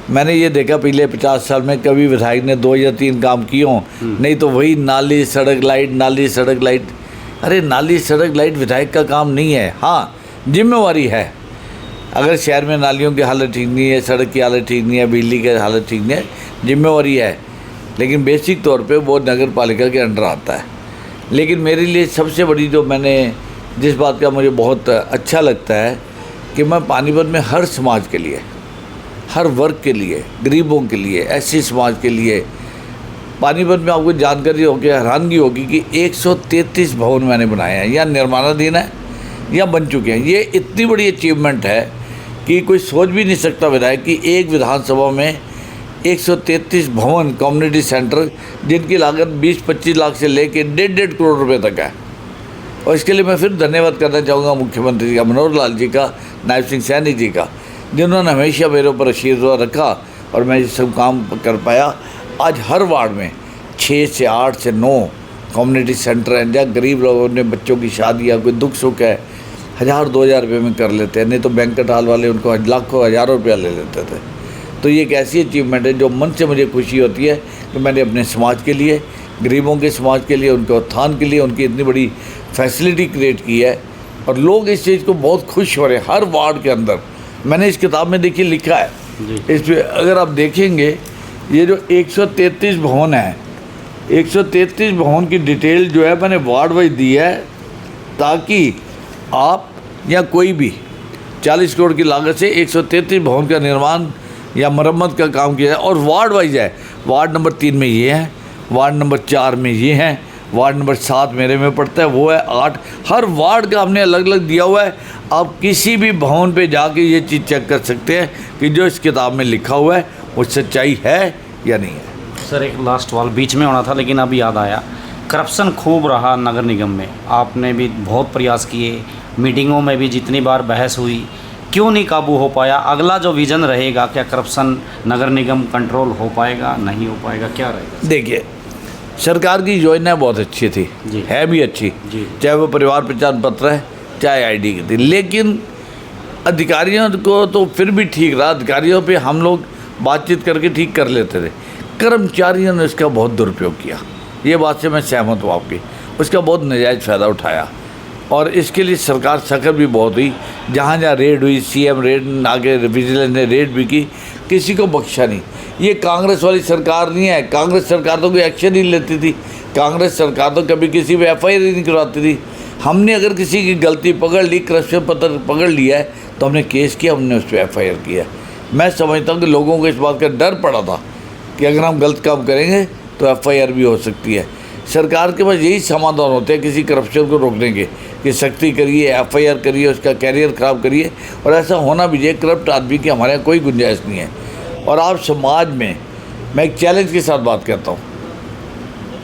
मैंने ये देखा पिछले 50 साल में कभी विधायक ने 2 या 3 काम किए हों, नहीं तो वही नाली सड़क लाइट, नाली सड़क लाइट। अरे नाली सड़क लाइट विधायक का काम नहीं है, हाँ जिम्मेवारी है। अगर शहर में नालियों की हालत ठीक नहीं है, सड़क की हालत ठीक नहीं है, बिजली की हालत ठीक नहीं है, जिम्मेवारी है, लेकिन बेसिक तौर पे वो नगर पालिका के अंडर आता है। लेकिन मेरे लिए सबसे बड़ी जो मैंने जिस बात का मुझे बहुत अच्छा लगता है कि मैं पानीपत में हर समाज के लिए, हर वर्ग के लिए, गरीबों के लिए, ऐसी समाज के लिए, पानीपत में आपको जानकारी होगी, हैरानगी होगी कि 133 भवन मैंने बनाए हैं, या निर्माणाधीन है या बन चुके हैं। ये इतनी बड़ी अचीवमेंट है कि कोई सोच भी नहीं सकता विधायक कि एक विधानसभा में 133 भवन कम्युनिटी सेंटर, जिनकी लागत 20-25 लाख से लेके 1.5 करोड़ रुपए तक है। और इसके लिए मैं फिर धन्यवाद करना चाहूँगा मुख्यमंत्री का, मनोहर लाल जी का, नायब सिंह सैनी जी का, जिन्होंने हमेशा मेरे ऊपर आशीर्वाद रखा और मैं ये सब काम कर पाया। आज हर वार्ड में 6 से 8 से 9 कम्युनिटी सेंटर हैं, जहाँ गरीब लोगों ने बच्चों की शादी या कोई दुख सुख है 1000-2000 रुपये में कर लेते हैं, नहीं तो बैंकेट हॉल वाले उनको लाखों हज़ारों रुपया ले लेते थे। तो ये एक ऐसी अचीवमेंट है जो मन से मुझे खुशी होती है कि मैंने अपने समाज के लिए, गरीबों के समाज के लिए, उनके उत्थान के लिए उनकी इतनी बड़ी फैसिलिटी क्रिएट की है और लोग इस चीज़ को बहुत खुश हो रहे हैं। हर वार्ड के अंदर मैंने इस किताब में देखिए लिखा है, इस पर अगर आप देखेंगे ये जो 133 भवन है, 133 भवन की डिटेल जो है मैंने वार्ड वाइज दी है, ताकि आप या कोई भी 40 करोड़ की लागत से 133 भवन का निर्माण या मरम्मत का काम किया है। और वार्ड वाइज है, वार्ड नंबर 3 में ये है, वार्ड नंबर 4 में ये हैं, वार्ड नंबर 7 मेरे में पड़ता है, वो है 8। हर वार्ड का हमने अलग अलग दिया हुआ है। आप किसी भी भवन पे जाके ये चीज़ चेक कर सकते हैं कि जो इस किताब में लिखा हुआ है वो सच्चाई है या नहीं है। सर एक लास्ट सवाल बीच में होना था लेकिन अब याद आया, करप्शन खूब रहा नगर निगम में, आपने भी बहुत प्रयास किए, मीटिंगों में भी जितनी बार बहस हुई, क्यों नहीं काबू हो पाया? अगला जो विज़न रहेगा, क्या करप्शन नगर निगम कंट्रोल हो पाएगा, नहीं हो पाएगा, क्या रहेगा? देखिए, सरकार की योजनाएं बहुत अच्छी थी, जी। है भी अच्छी, जी। चाहे वो परिवार पहचान पत्र है, चाहे आईडी की थी, लेकिन अधिकारियों को तो फिर भी ठीक रहा, अधिकारियों पे हम लोग बातचीत करके ठीक कर लेते थे। कर्मचारियों ने इसका बहुत दुरुपयोग किया, ये बात से मैं सहमत हूँ आपकी, उसका बहुत नाजायज़ फ़ायदा उठाया और इसके लिए सरकार सख्त भी बहुत हुई। जहाँ जहाँ रेड हुई, सीएम रेड, आगे विजिलेंस ने रेड भी की, किसी को बख्शा नहीं। ये कांग्रेस वाली सरकार नहीं है, कांग्रेस सरकार तो कोई एक्शन ही लेती थी, कांग्रेस सरकार तो कभी किसी पे एफआईआर ही नहीं करवाती थी। हमने अगर किसी की गलती पकड़ ली, करप्शन पत्र पकड़ लिया है तो हमने केस किया, हमने उस पर एफआईआर किया। मैं समझता हूँ कि लोगों को इस बात का डर पड़ा था कि अगर हम गलत काम करेंगे तो एफआईआर भी हो सकती है। सरकार के पास यही समाधान होते हैं किसी करप्शन को रोकने के, कि सख्ती करिए, एफआईआर करिए, उसका कैरियर ख़राब करिए, और ऐसा होना भी चाहिए। करप्ट आदमी की हमारे यहाँ कोई गुंजाइश नहीं है। और आप समाज में, मैं एक चैलेंज के साथ बात करता हूँ,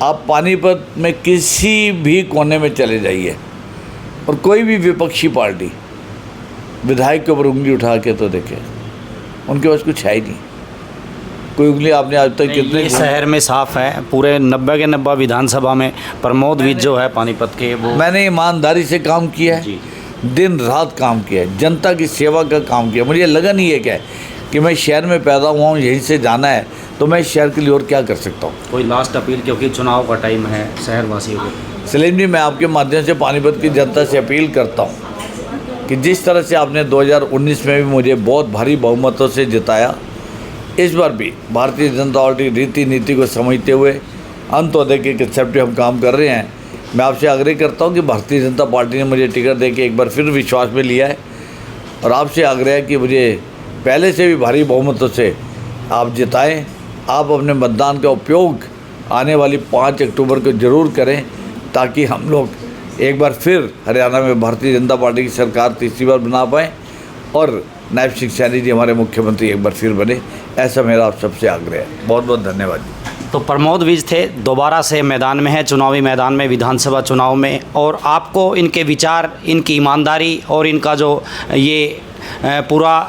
आप पानीपत में किसी भी कोने में चले जाइए और कोई भी विपक्षी पार्टी विधायक के ऊपर उंगली उठा के तो देखे, उनके पास कुछ है ही नहीं, कोई उंगली आपने आज तक कितने ये शहर में साफ है, पूरे 90 के 90 विधानसभा में प्रमोद विज जो है पानीपत के, वो मैंने ईमानदारी से काम किया है, जी। दिन रात काम किया है, जनता की सेवा का काम किया। मुझे लगा नहीं है क्या कि मैं शहर में पैदा हुआ हूँ, यहीं से जाना है, तो मैं शहर के लिए और क्या कर सकता हूँ। कोई लास्ट अपील, क्योंकि चुनाव का टाइम है शहरवासियों को? सलीम जी, मैं आपके माध्यम से पानीपत की जनता से अपील करता हूँ कि जिस तरह से आपने 2019 में भी मुझे बहुत भारी बहुमतों से जिताया, इस बार भी भारतीय जनता पार्टी रीति नीति को समझते हुए अंत्योदय के कंसेप्ट पे हम काम कर रहे हैं। मैं आपसे आग्रह करता हूं कि भारतीय जनता पार्टी ने मुझे टिकट देके एक बार फिर विश्वास में लिया है, और आपसे आग्रह है कि मुझे पहले से भी भारी बहुमतों से आप जिताएं। आप अपने मतदान का उपयोग आने वाली 5 अक्टूबर को ज़रूर करें, ताकि हम लोग एक बार फिर हरियाणा में भारतीय जनता पार्टी की सरकार तीसरी बार बना पाएँ और नायब सिंह सैनी जी हमारे मुख्यमंत्री एक बार फिर बने। ऐसा मेरा आप सबसे आग्रह है। बहुत बहुत धन्यवाद। तो प्रमोद विज थे, दोबारा से मैदान में है, चुनावी मैदान में, विधानसभा चुनाव में, और आपको इनके विचार, इनकी ईमानदारी और इनका जो ये पूरा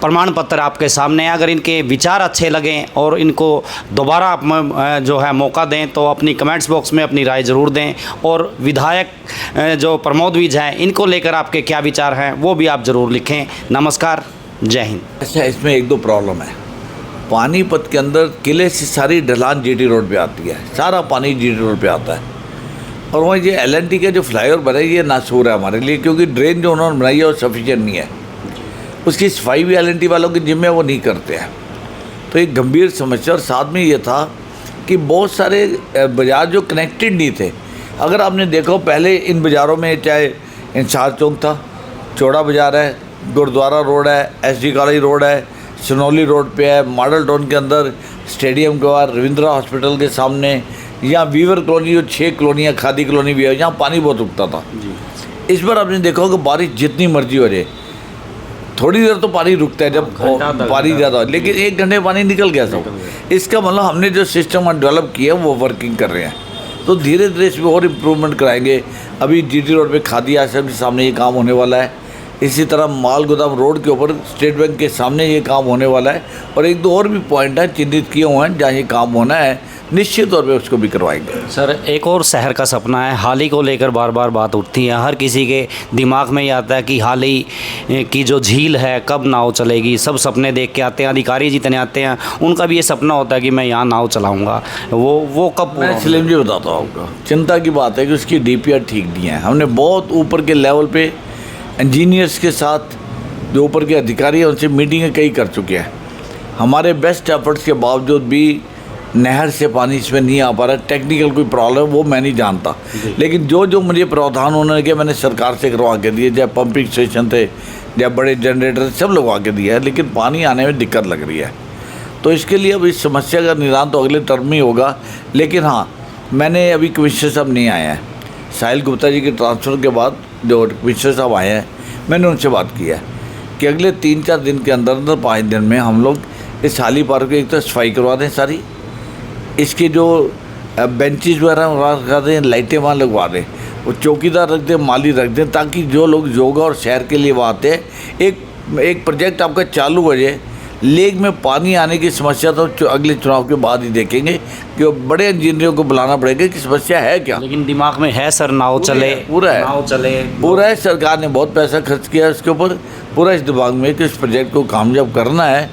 प्रमाण पत्र आपके सामने है। अगर इनके विचार अच्छे लगें और इनको दोबारा आप जो है मौका दें तो अपनी कमेंट्स बॉक्स में अपनी राय ज़रूर दें, और विधायक जो प्रमोद विज हैं, इनको लेकर आपके क्या विचार हैं वो भी आप ज़रूर लिखें। नमस्कार, जय हिंद। अच्छा, इसमें एक दो प्रॉब्लम है। पानीपत के अंदर किले से सारी ढलान जीटी रोड पे आती है, सारा पानी जीटी रोड पे आता है, और वहाँ ये एलएनटी का जो फ्लाईओवर बना है ये नासूर है हमारे लिए, क्योंकि ड्रेन जो उन्होंने बनाई है वो सफिशिएंट नहीं है। उसकी सफाई भी एलएनटी वालों की जिम्मे वो नहीं करते हैं, तो एक गंभीर समस्या। और साथ में ये था कि बहुत सारे बाज़ार जो कनेक्टेड नहीं थे। अगर आपने देखो, पहले इन बाज़ारों में चाहे इंसार चौक था, चौड़ा बाज़ार है, गुरुद्वारा रोड है, एसडी कॉलेज रोड है, सनौली रोड पे है, मॉडल टाउन के अंदर स्टेडियम के बाहर, रविंद्रा हॉस्पिटल के सामने, यहाँ वीवर कॉलोनी, जो 6 कॉलोनियाँ खादी कॉलोनी भी है, यहाँ पानी बहुत रुकता था। इस बार आपने देखा कि बारिश जितनी मर्जी हो जाए, थोड़ी देर तो पानी रुकता है जब पानी ज़्यादा हो, लेकिन 1 घंटे पानी निकल गया सब। इसका मतलब हमने जो सिस्टम डेवलप किया वो वर्किंग कर रहे हैं, तो धीरे धीरे इसमें और इम्प्रूवमेंट कराएंगे। अभी जीटी रोड पे खादी आश्रम के सामने ये काम होने वाला है, इसी तरह माल गोदाम रोड के ऊपर स्टेट बैंक के सामने ये काम होने वाला है, और 1-2 और भी पॉइंट हैं चिन्हित किए हुए हैं जहाँ ये काम होना है, निश्चित तौर पे उसको भी करवाएंगे। सर, एक और शहर का सपना है, हाली को लेकर बार बार बात उठती है, हर किसी के दिमाग में ये आता है कि हाली की जो झील है कब नाव चलेगी। सब सपने देख के आते हैं, अधिकारी जितने आते हैं उनका भी ये सपना होता है कि मैं यहाँ नाव चलाऊँगा, वो कब? मैं सलीम जी बताता हूँ आपको, चिंता की बात है कि उसकी DPR ठीक नहीं है। हमने बहुत ऊपर के लेवल पे इंजीनियर्स के साथ जो ऊपर के अधिकारी हैं उनसे मीटिंगें कई कर चुके हैं। हमारे बेस्ट एफर्ट्स के बावजूद भी नहर से पानी इसमें नहीं आ पा रहा है। टेक्निकल कोई प्रॉब्लम वो मैं नहीं जानता, लेकिन जो मुझे प्रावधान उन्होंने किया मैंने सरकार से करवा के दिए, चाहे पंपिंग स्टेशन थे, चाहे बड़े जनरेटर, सब लगवा के दिया है, लेकिन पानी आने में दिक्कत लग रही है। तो इसके लिए अब इस समस्या का निदान तो अगले टर्म में ही होगा। लेकिन हाँ, मैंने अभी कमिश्नर साहब नहीं आए हैं, साहिल गुप्ता जी के ट्रांसफ़र के बाद जो कमिश्नर साहब आए हैं, मैंने उनसे बात किया कि अगले 3-4 दिन के अंदर 5 दिन में हम लोग इस हाली पार्क की एक तो सफाई करवा दें सारी, इसके जो बेंचेस वगैरह वहाँ रखा दें, लाइटें वहाँ लगवा दें, वो चौकीदार रख दें, माली रख दें, ताकि जो लोग योगा और सैर के लिए वहाँ आते हैं, एक प्रोजेक्ट आपका चालू हो जाए। लेक में पानी आने की समस्या तो अगले चुनाव के बाद ही देखेंगे कि बड़े इंजीनियरों को बुलाना पड़ेगा कि समस्या है क्या। लेकिन दिमाग में है सर, नाव चले, पूरा है, नाव चले, पूरा है। सरकार ने बहुत पैसा खर्च किया है उसके ऊपर, पूरा इस दिमाग में कि इस प्रोजेक्ट को कामयाब करना है।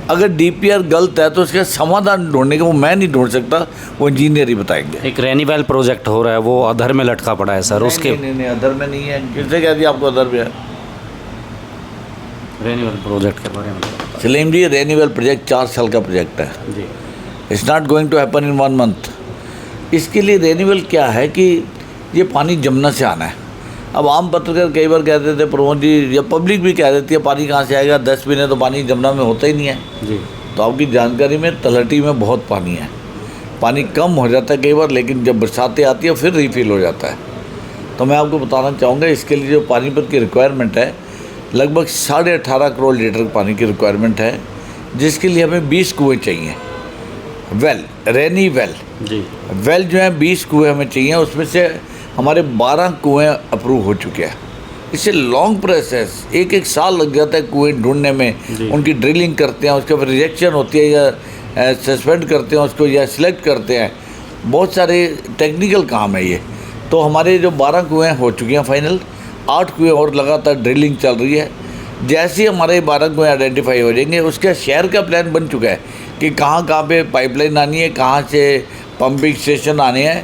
अगर डीपीआर गलत है तो उसका समाधान ढूंढने का वो मैं नहीं ढूंढ सकता, वो इंजीनियर ही बताएंगे। एक रेनीवेल प्रोजेक्ट हो रहा है, वो अधर में लटका पड़ा है सर, उसके नहीं अदर में नहीं है। किसने कह दिया आपको अदर में है? रेनीवेल प्रोजेक्ट के बारे में सलीम जी, रेनीवेल प्रोजेक्ट 4 साल का प्रोजेक्ट है। जी। It's not going to happen in 1 month. इसके लिए रेनीवेल क्या है कि ये पानी जमुना से आना है। अब आम पत्रकार कई बार कहते थे प्रमोद जी, या पब्लिक भी कह देती है पानी कहाँ से आएगा, 10 महीने तो पानी जमुना में होता ही नहीं है। जी। तो आपकी जानकारी में तलहटी में बहुत पानी है, पानी कम हो जाता है कई बार, लेकिन जब बरसातें आती है फिर रिफिल हो जाता है। तो मैं आपको बताना चाहूँगा, इसके लिए जो पानीपत की रिक्वायरमेंट है लगभग 18.5 करोड़ लीटर पानी की रिक्वायरमेंट है, जिसके लिए हमें 20 कुएँ चाहिए। वेल, रेनी वेल, जी, वेल जो है 20 कुएँ हमें चाहिए, उसमें से हमारे 12 कुएँ अप्रूव हो चुके हैं। इससे लॉन्ग प्रोसेस, एक साल लग जाता है कुएँ ढूंढने में। उनकी ड्रिलिंग करते हैं, उसके फिर रिजेक्शन होती है या सस्पेंड करते हैं उसको या सिलेक्ट करते हैं, बहुत सारे टेक्निकल काम है ये। तो हमारे जो 12 कुएँ हो चुकी हैं फाइनल, 8 कुएँ और लगातार ड्रिलिंग चल रही है। जैसे ही हमारे 12 कुएँ आइडेंटिफाई हो जाएंगे, उसका शहर का प्लान बन चुका है कि कहाँ कहाँ पे पाइपलाइन आनी है, कहाँ से पंपिंग स्टेशन आने हैं।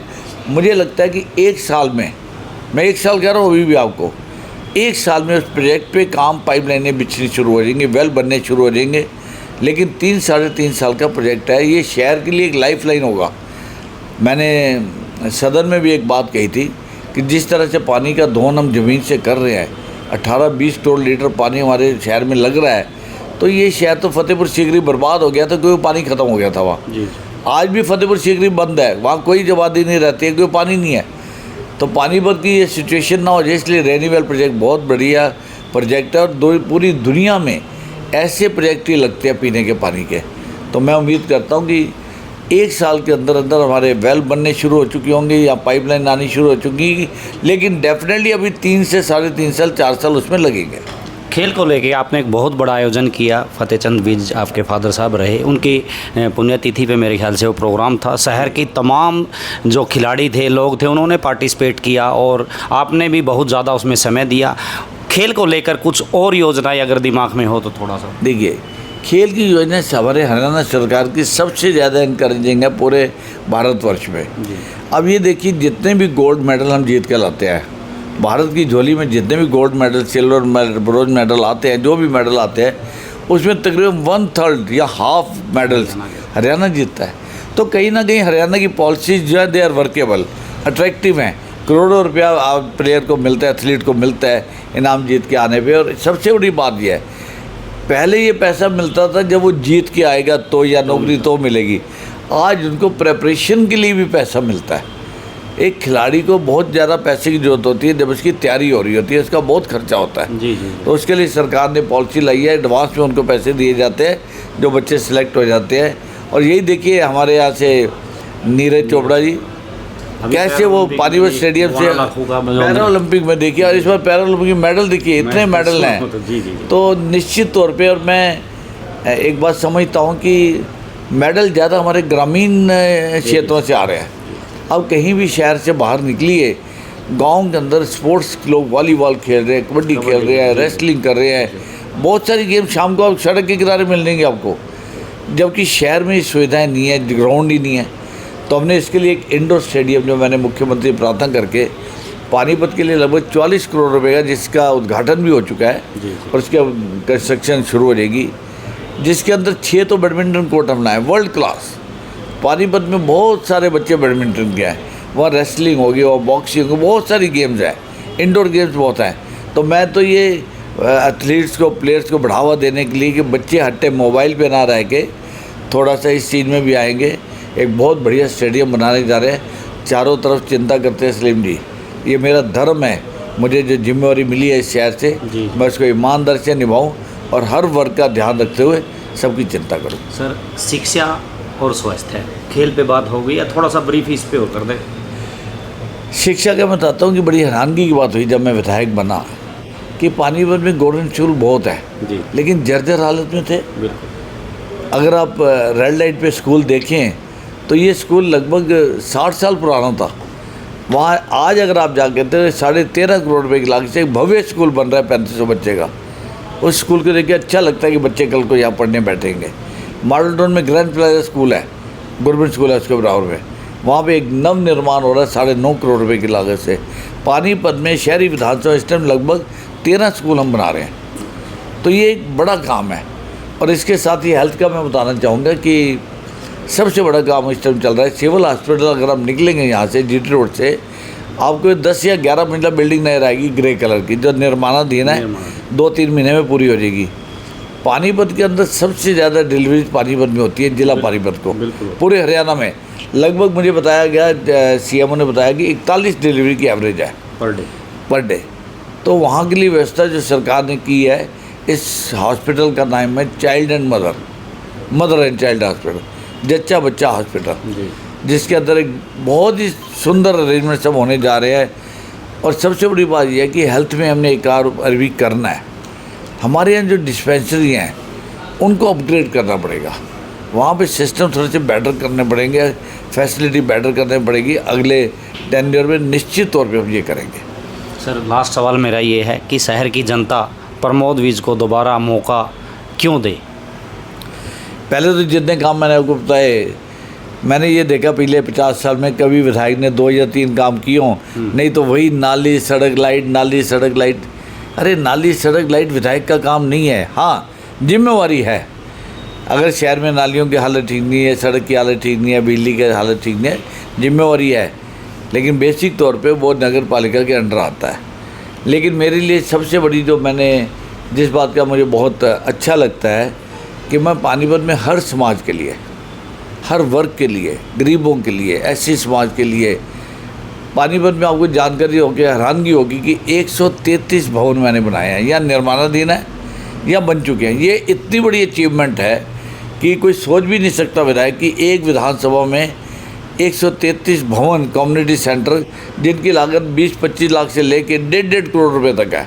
मुझे लगता है कि 1 साल में, मैं 1 साल कह रहा हूँ अभी भी आपको, 1 साल में उस प्रोजेक्ट पे काम, पाइपलाइनें बिछनी शुरू हो जाएंगी, वेल बनने शुरू हो जाएंगे। लेकिन 3-3.5 साल का प्रोजेक्ट है, ये शहर के लिए एक लाइफ लाइन होगा। मैंने सदन में भी एक बात कही थी कि जिस तरह से पानी का दोहन हम ज़मीन से कर रहे हैं, 18-20 करोड़ लीटर पानी हमारे शहर में लग रहा है, तो ये शहर तो फतेहपुर सीकरी बर्बाद हो गया था, कोई पानी ख़त्म हो गया था वहाँ। आज भी फतेहपुर सीकरी बंद है, वहाँ कोई आबादी नहीं रहती है, कोई पानी नहीं है। तो पानीपत की ये सिचुएशन ना हो जाए, इसलिए रेनीवेल प्रोजेक्ट बहुत बढ़िया प्रोजेक्ट है। और पूरी दुनिया में ऐसे प्रोजेक्ट ही लगते हैं पीने के पानी के। तो मैं उम्मीद करता हूँ कि 1 साल के अंदर अंदर हमारे वेल बनने शुरू हो चुके होंगे या पाइपलाइन आनी शुरू हो चुकी, लेकिन डेफिनेटली अभी 3 से 3.5 साल 4 साल उसमें लगेंगे। खेल को लेके आपने एक बहुत बड़ा आयोजन किया, फतेहचंद विज आपके फादर साहब रहे, उनकी पुण्यतिथि पे मेरे ख्याल से वो प्रोग्राम था। शहर की तमाम जो खिलाड़ी थे, लोग थे, उन्होंने पार्टिसिपेट किया और आपने भी बहुत ज़्यादा उसमें समय दिया। खेल को लेकर कुछ और योजनाएं अगर दिमाग में हो तो थोड़ा सा देखिए, खेल की योजना हमारे हरियाणा सरकार की सबसे ज़्यादा इंकरेजिंग है पूरे भारतवर्ष में। अब ये देखिए, जितने भी गोल्ड मेडल हम जीत के लाते हैं, भारत की झोली में जितने भी gold medal, silver medal, bronze medal आते हैं, जो भी मेडल आते हैं, उसमें तकरीबन 1/3 या हाफ मेडल्स हरियाणा जीतता है। तो कहीं ना कहीं हरियाणा की पॉलिसीज जो है दे आर वर्केबल, अट्रैक्टिव हैं। करोड़ों रुपया प्लेयर को मिलता है, एथलीट को मिलता है इनाम जीत के आने पे। और सबसे बड़ी बात यह है, पहले ये पैसा मिलता था जब वो जीत के आएगा तो, या नौकरी तो मिलेगी। आज उनको प्रेपरेशन के लिए भी पैसा मिलता है। एक खिलाड़ी को बहुत ज़्यादा पैसे की ज़रूरत होती है जब उसकी तैयारी हो रही होती है, उसका बहुत खर्चा होता है। जी। तो उसके लिए सरकार ने पॉलिसी लाई है, एडवांस में उनको पैसे दिए जाते हैं जो बच्चे सिलेक्ट हो जाते हैं। और यही देखिए, हमारे यहाँ से नीरज चोपड़ा जी कैसे वो पानीपत स्टेडियम से पैरा ओलंपिक में देखिए, और इस बार पैरा ओलंपिक में मेडल देखिए, इतने मेडल हैं। तो निश्चित तौर पे, और मैं एक बात समझता हूँ कि मेडल ज़्यादा हमारे ग्रामीण क्षेत्रों से आ रहे हैं। अब कहीं भी शहर से बाहर निकलिए, गांव के अंदर स्पोर्ट्स लोग वॉलीबॉल खेल रहे हैं, कबड्डी खेल रहे हैं, रेसलिंग कर रहे हैं, बहुत सारी गेम शाम को आप सड़क के किनारे मिल जाएंगे आपको, जबकि शहर में सुविधाएं नहीं है, ग्राउंड ही नहीं है। तो हमने इसके लिए एक इंडोर स्टेडियम, जो मैंने मुख्यमंत्री प्रार्थना करके पानीपत के लिए लगभग 44 करोड़ रुपए का, जिसका उद्घाटन भी हो चुका है और उसका कंस्ट्रक्शन शुरू हो जाएगी, जिसके अंदर 6 तो बैडमिंटन कोर्ट हम लाए वर्ल्ड क्लास। पानीपत में बहुत सारे बच्चे बैडमिंटन के हैं, वहाँ रेसलिंग होगी और बॉक्सिंग होगी, बहुत सारी गेम्स हैं, इंडोर गेम्स बहुत हैं। तो मैं तो ये एथलीट्स को, प्लेयर्स को बढ़ावा देने के लिए कि बच्चे हट्टे मोबाइल पे ना रह के थोड़ा सा इस चीज़ में भी आएंगे। एक बहुत बढ़िया स्टेडियम बनाने जा रहे हैं, चारों तरफ चिंता करते हैं सलीम जी। ये मेरा धर्म है, मुझे जो जिम्मेवारी मिली है इस शहर से, मैं उसको ईमानदारी से निभाऊँ और हर वर्ग का ध्यान रखते हुए सबकी चिंता करूँ। सर, शिक्षा और स्वस्थ है। खेल पे बात हो गई, या थोड़ा सा ब्रीफ इस पे हो कर दे। शिक्षा का मैं बताता हूँ कि बड़ी हैरानगी की बात हुई जब मैं विधायक बना कि पानीपत में गवर्नमेंट स्कूल बहुत है जी, लेकिन जर्जर हालत में थे। बिल्कुल। अगर आप रेड लाइट पे स्कूल देखें तो ये स्कूल लगभग 60 साल पुराना था। वहाँ आज अगर आप जाके तो 13.5 करोड़ रुपए की लागत से एक भव्य स्कूल बन रहा है 3500 बच्चे का। उस स्कूल को देख के अच्छा लगता है कि बच्चे कल को यहाँ पढ़ने बैठेंगे। मॉडल टाउन में ग्रैंड प्लाजा स्कूल है, गवर्नमेंट स्कूल है, उसके बराबर में वहाँ पे एक नव निर्माण हो रहा है 9.5 करोड़ रुपए की लागत से। पानीपत में शहरी विधानसभा इस टाइम लगभग 13 स्कूल हम बना रहे हैं, तो ये एक बड़ा काम है। और इसके साथ ही हेल्थ का मैं बताना चाहूँगा कि सबसे बड़ा काम इस टाइम चल रहा है सिविल हॉस्पिटल। अगर आप निकलेंगे यहाँ से GT रोड से, आपको 10 या 11 मंजिला बिल्डिंग नजर आएगी ग्रे कलर की, जो निर्माणाधीन है, 2-3 महीने में पूरी हो जाएगी। पानीपत के अंदर सबसे ज़्यादा डिलीवरी पानीपत में होती है, जिला पानीपत को, पूरे हरियाणा में लगभग मुझे बताया गया, CMO ने बताया कि 41 डिलीवरी की एवरेज है पर डे। तो वहाँ के लिए व्यवस्था जो सरकार ने की है, इस हॉस्पिटल का नाम है child and mother and child hospital, जच्चा बच्चा हॉस्पिटल, जिसके अंदर एक बहुत ही सुंदर अरेंजमेंट सब होने जा रहे हैं। और सबसे बड़ी बात यह है कि हेल्थ में हमने एक और अरबी करना है। हमारे यहाँ जो डिस्पेंसरी हैं उनको अपग्रेड करना पड़ेगा, वहाँ पे सिस्टम थोड़े से बेटर करने पड़ेंगे, फैसिलिटी बेटर करनी पड़ेगी। अगले टेन्योर में निश्चित तौर पे हम ये करेंगे। सर, लास्ट सवाल मेरा ये है कि शहर की जनता प्रमोद विज को दोबारा मौका क्यों दे? पहले तो जितने काम मैंने आपको बताए, मैंने ये देखा पिछले 50 साल में कभी विधायक ने 2 या 3 काम किए हों, नहीं तो वही नाली सड़क लाइट। अरे नाली सड़क लाइट विधायक का काम नहीं है। हाँ, जिम्मेवारी है। अगर शहर में नालियों की हालत ठीक नहीं है, सड़क की हालत ठीक नहीं है, बिजली की हालत ठीक नहीं है, जिम्मेवारी है, लेकिन बेसिक तौर पे वो नगर पालिका के अंडर आता है। लेकिन मेरे लिए सबसे बड़ी जिस बात का मुझे बहुत अच्छा लगता है कि मैं पानीपत में हर समाज के लिए, हर वर्ग के लिए, गरीबों के लिए, SC समाज के लिए, पानीपत में आपको जानकारी होगी, हैरानगी होगी कि 133 भवन मैंने बनाए हैं, या निर्माणाधीन है या बन चुके हैं। ये इतनी बड़ी अचीवमेंट है कि कोई सोच भी नहीं सकता विधायक कि एक विधानसभा में 133 भवन कम्युनिटी सेंटर, जिनकी लागत 20-25 लाख से लेके 1.5 करोड़ रुपए तक है।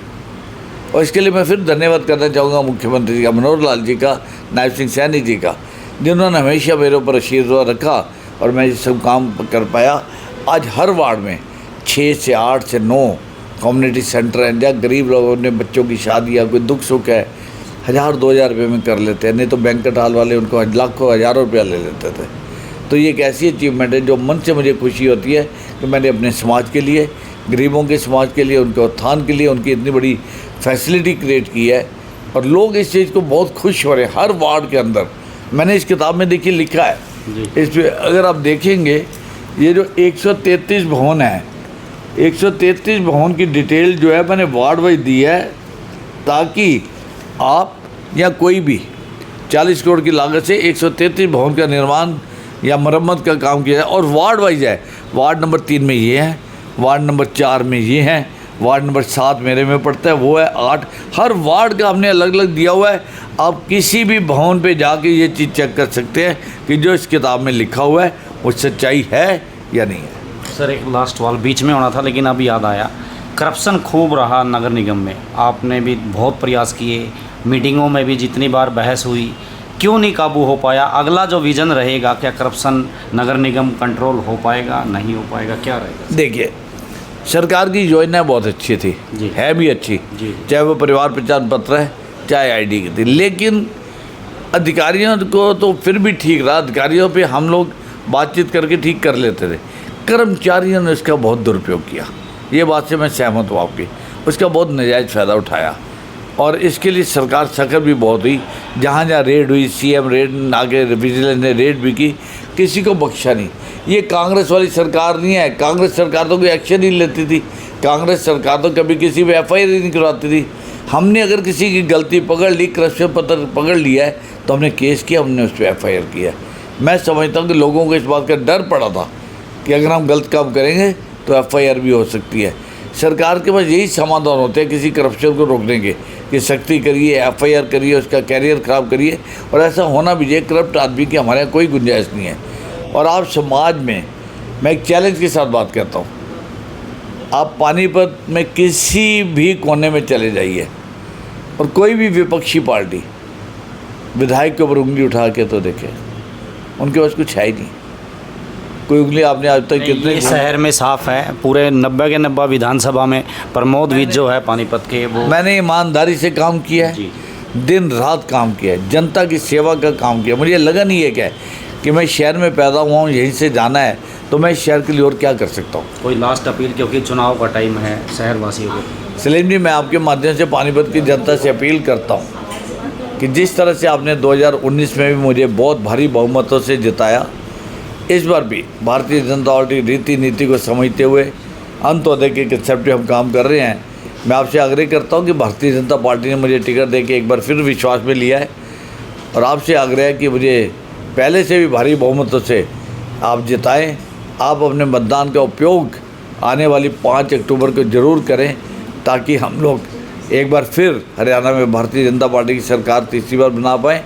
और इसके लिए मैं फिर धन्यवाद करना चाहूँगा मुख्यमंत्री जी का, मनोहर लाल जी का, नायब सिंह सैनी जी का, जिन्होंने हमेशा मेरे ऊपर आशीर्वाद रखा और मैं ये सब काम कर पाया। आज हर वार्ड में 6 से 8 से 9 कम्युनिटी सेंटर हैं, जहाँ गरीब लोगों ने बच्चों की शादी या कोई दुख सुख है, 1000-2000 रुपये में कर लेते हैं, नहीं तो बैंकेट हॉल वाले उनको लाखों हज़ारों रुपया ले लेते थे। तो ये एक ऐसी अचीवमेंट है जो मन से मुझे खुशी होती है कि मैंने अपने समाज के लिए, गरीबों के समाज के लिए, उनके उत्थान के लिए उनकी इतनी बड़ी फैसिलिटी क्रिएट की है। और लोग इस चीज़ को बहुत खुश हो रहे हैं हर वार्ड के अंदर। मैंने इस किताब में देखिए लिखा है, इस पर अगर आप देखेंगे, ये जो 133 भवन है, 133 भवन की डिटेल जो है मैंने वार्ड वाइज दी है, ताकि आप या कोई भी 40 करोड़ की लागत से 133 भवन का निर्माण या मरम्मत का काम किया जाए। और वार्ड वाइज है, वार्ड नंबर 3 में ये है, वार्ड नंबर 4 में ये हैं, वार्ड नंबर 7 मेरे में पड़ता है, वो है 8। हर वार्ड का हमने अलग अलग दिया हुआ है। आप किसी भी भवन पे जाके ये चीज़ चेक कर सकते हैं कि जो इस किताब में लिखा हुआ है वो सच्चाई है या नहीं है। सर, एक लास्ट सवाल बीच में होना था लेकिन अब याद आया, करप्शन खूब रहा नगर निगम में, आपने भी बहुत प्रयास किए, मीटिंगों में भी जितनी बार बहस हुई, क्यों नहीं काबू हो पाया? अगला जो विज़न रहेगा, क्या करप्शन नगर निगम कंट्रोल हो पाएगा, नहीं हो पाएगा, क्या रहेगा? देखिए, सरकार की योजना बहुत अच्छी थी, है भी अच्छी, चाहे वो परिवार पहचान पत्र है, चाहे ID की थी, लेकिन अधिकारियों को तो फिर भी ठीक रहा, अधिकारियों पे हम लोग बातचीत करके ठीक कर लेते थे। कर्मचारियों ने उसका बहुत दुरुपयोग किया, ये बात से मैं सहमत हूँ आपकी, उसका बहुत नाजायज़ फ़ायदा उठाया। और इसके लिए सरकार सख्त भी बहुत हुई, जहाँ जहाँ रेड हुई, CM रेड, आगे विजिलेंस ने रेड भी की, किसी को बख्शा नहीं। ये कांग्रेस वाली सरकार नहीं है, कांग्रेस सरकार तो कोई एक्शन ही लेती थी, कांग्रेस सरकार तो कभी किसी पे FIR ही नहीं करवाती थी। हमने अगर किसी की गलती पकड़ ली, करप्शन पत्र पकड़ लिया है, तो हमने केस किया, हमने उस पर FIR किया। मैं समझता हूँ कि लोगों को इस बात का डर पड़ा था कि अगर हम गलत काम करेंगे तो FIR भी हो सकती है। सरकार के पास यही समाधान होते हैं किसी करप्शन को रोकने के, कि सख्ती करिए, FIR करिए, उसका कैरियर ख़राब करिए, और ऐसा होना भी चाहिए। करप्ट आदमी की हमारे यहाँ कोई गुंजाइश नहीं है। और आप समाज में, मैं एक चैलेंज के साथ बात करता हूँ, आप पानीपत में किसी भी कोने में चले जाइए और कोई भी विपक्षी पार्टी विधायक के ऊपर उंगली उठा के तो देखे, उनके पास कुछ है ही नहीं। कोई उंगली आपने आज तक कितने ये शहर में साफ है, पूरे 90 के 90 विधानसभा में प्रमोद विज जो है पानीपत के, वो मैंने ईमानदारी से काम किया है, जी। दिन रात काम किया है, जनता की सेवा का काम किया। मुझे लगा नहीं है क्या कि मैं शहर में पैदा हुआ हूँ, यहीं से जाना है, तो मैं शहर के लिए और क्या कर सकता हूँ। कोई लास्ट अपील, क्योंकि चुनाव का टाइम है शहर वासियों को। सलीम जी, मैं आपके माध्यम से पानीपत की जनता से अपील करता हूँ कि जिस तरह से आपने 2019 में भी मुझे बहुत भारी बहुमतों से जिताया, इस बार भी भारतीय जनता पार्टी रीति नीति को समझते हुए अंत्योदय के कंसेप्ट पे हम काम कर रहे हैं। मैं आपसे आग्रह करता हूं कि भारतीय जनता पार्टी ने मुझे टिकट देके एक बार फिर विश्वास में लिया है, और आपसे आग्रह है कि मुझे पहले से भी भारी बहुमतों से आप जिताएं। आप अपने मतदान का उपयोग आने वाली 5 अक्टूबर को ज़रूर करें, ताकि हम लोग एक बार फिर हरियाणा में भारतीय जनता पार्टी की सरकार तीसरी बार बना पाएँ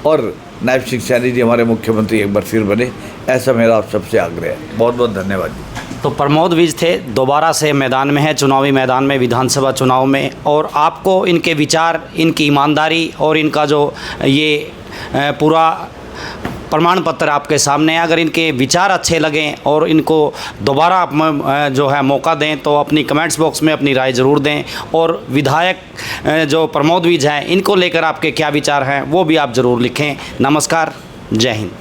और नायब सिंह सैनी जी हमारे मुख्यमंत्री एक बार फिर बने। ऐसा मेरा आप सबसे आग्रह है। बहुत बहुत धन्यवाद जी। तो प्रमोद विज थे, दोबारा से मैदान में है, चुनावी मैदान में, विधानसभा चुनाव में, और आपको इनके विचार, इनकी ईमानदारी और इनका जो ये पूरा प्रमाण पत्र आपके सामने है। अगर इनके विचार अच्छे लगें और इनको दोबारा आप जो है मौका दें, तो अपनी कमेंट्स बॉक्स में अपनी राय ज़रूर दें। और विधायक जो प्रमोद विज हैं, इनको लेकर आपके क्या विचार हैं वो भी आप ज़रूर लिखें। नमस्कार, जय हिंद।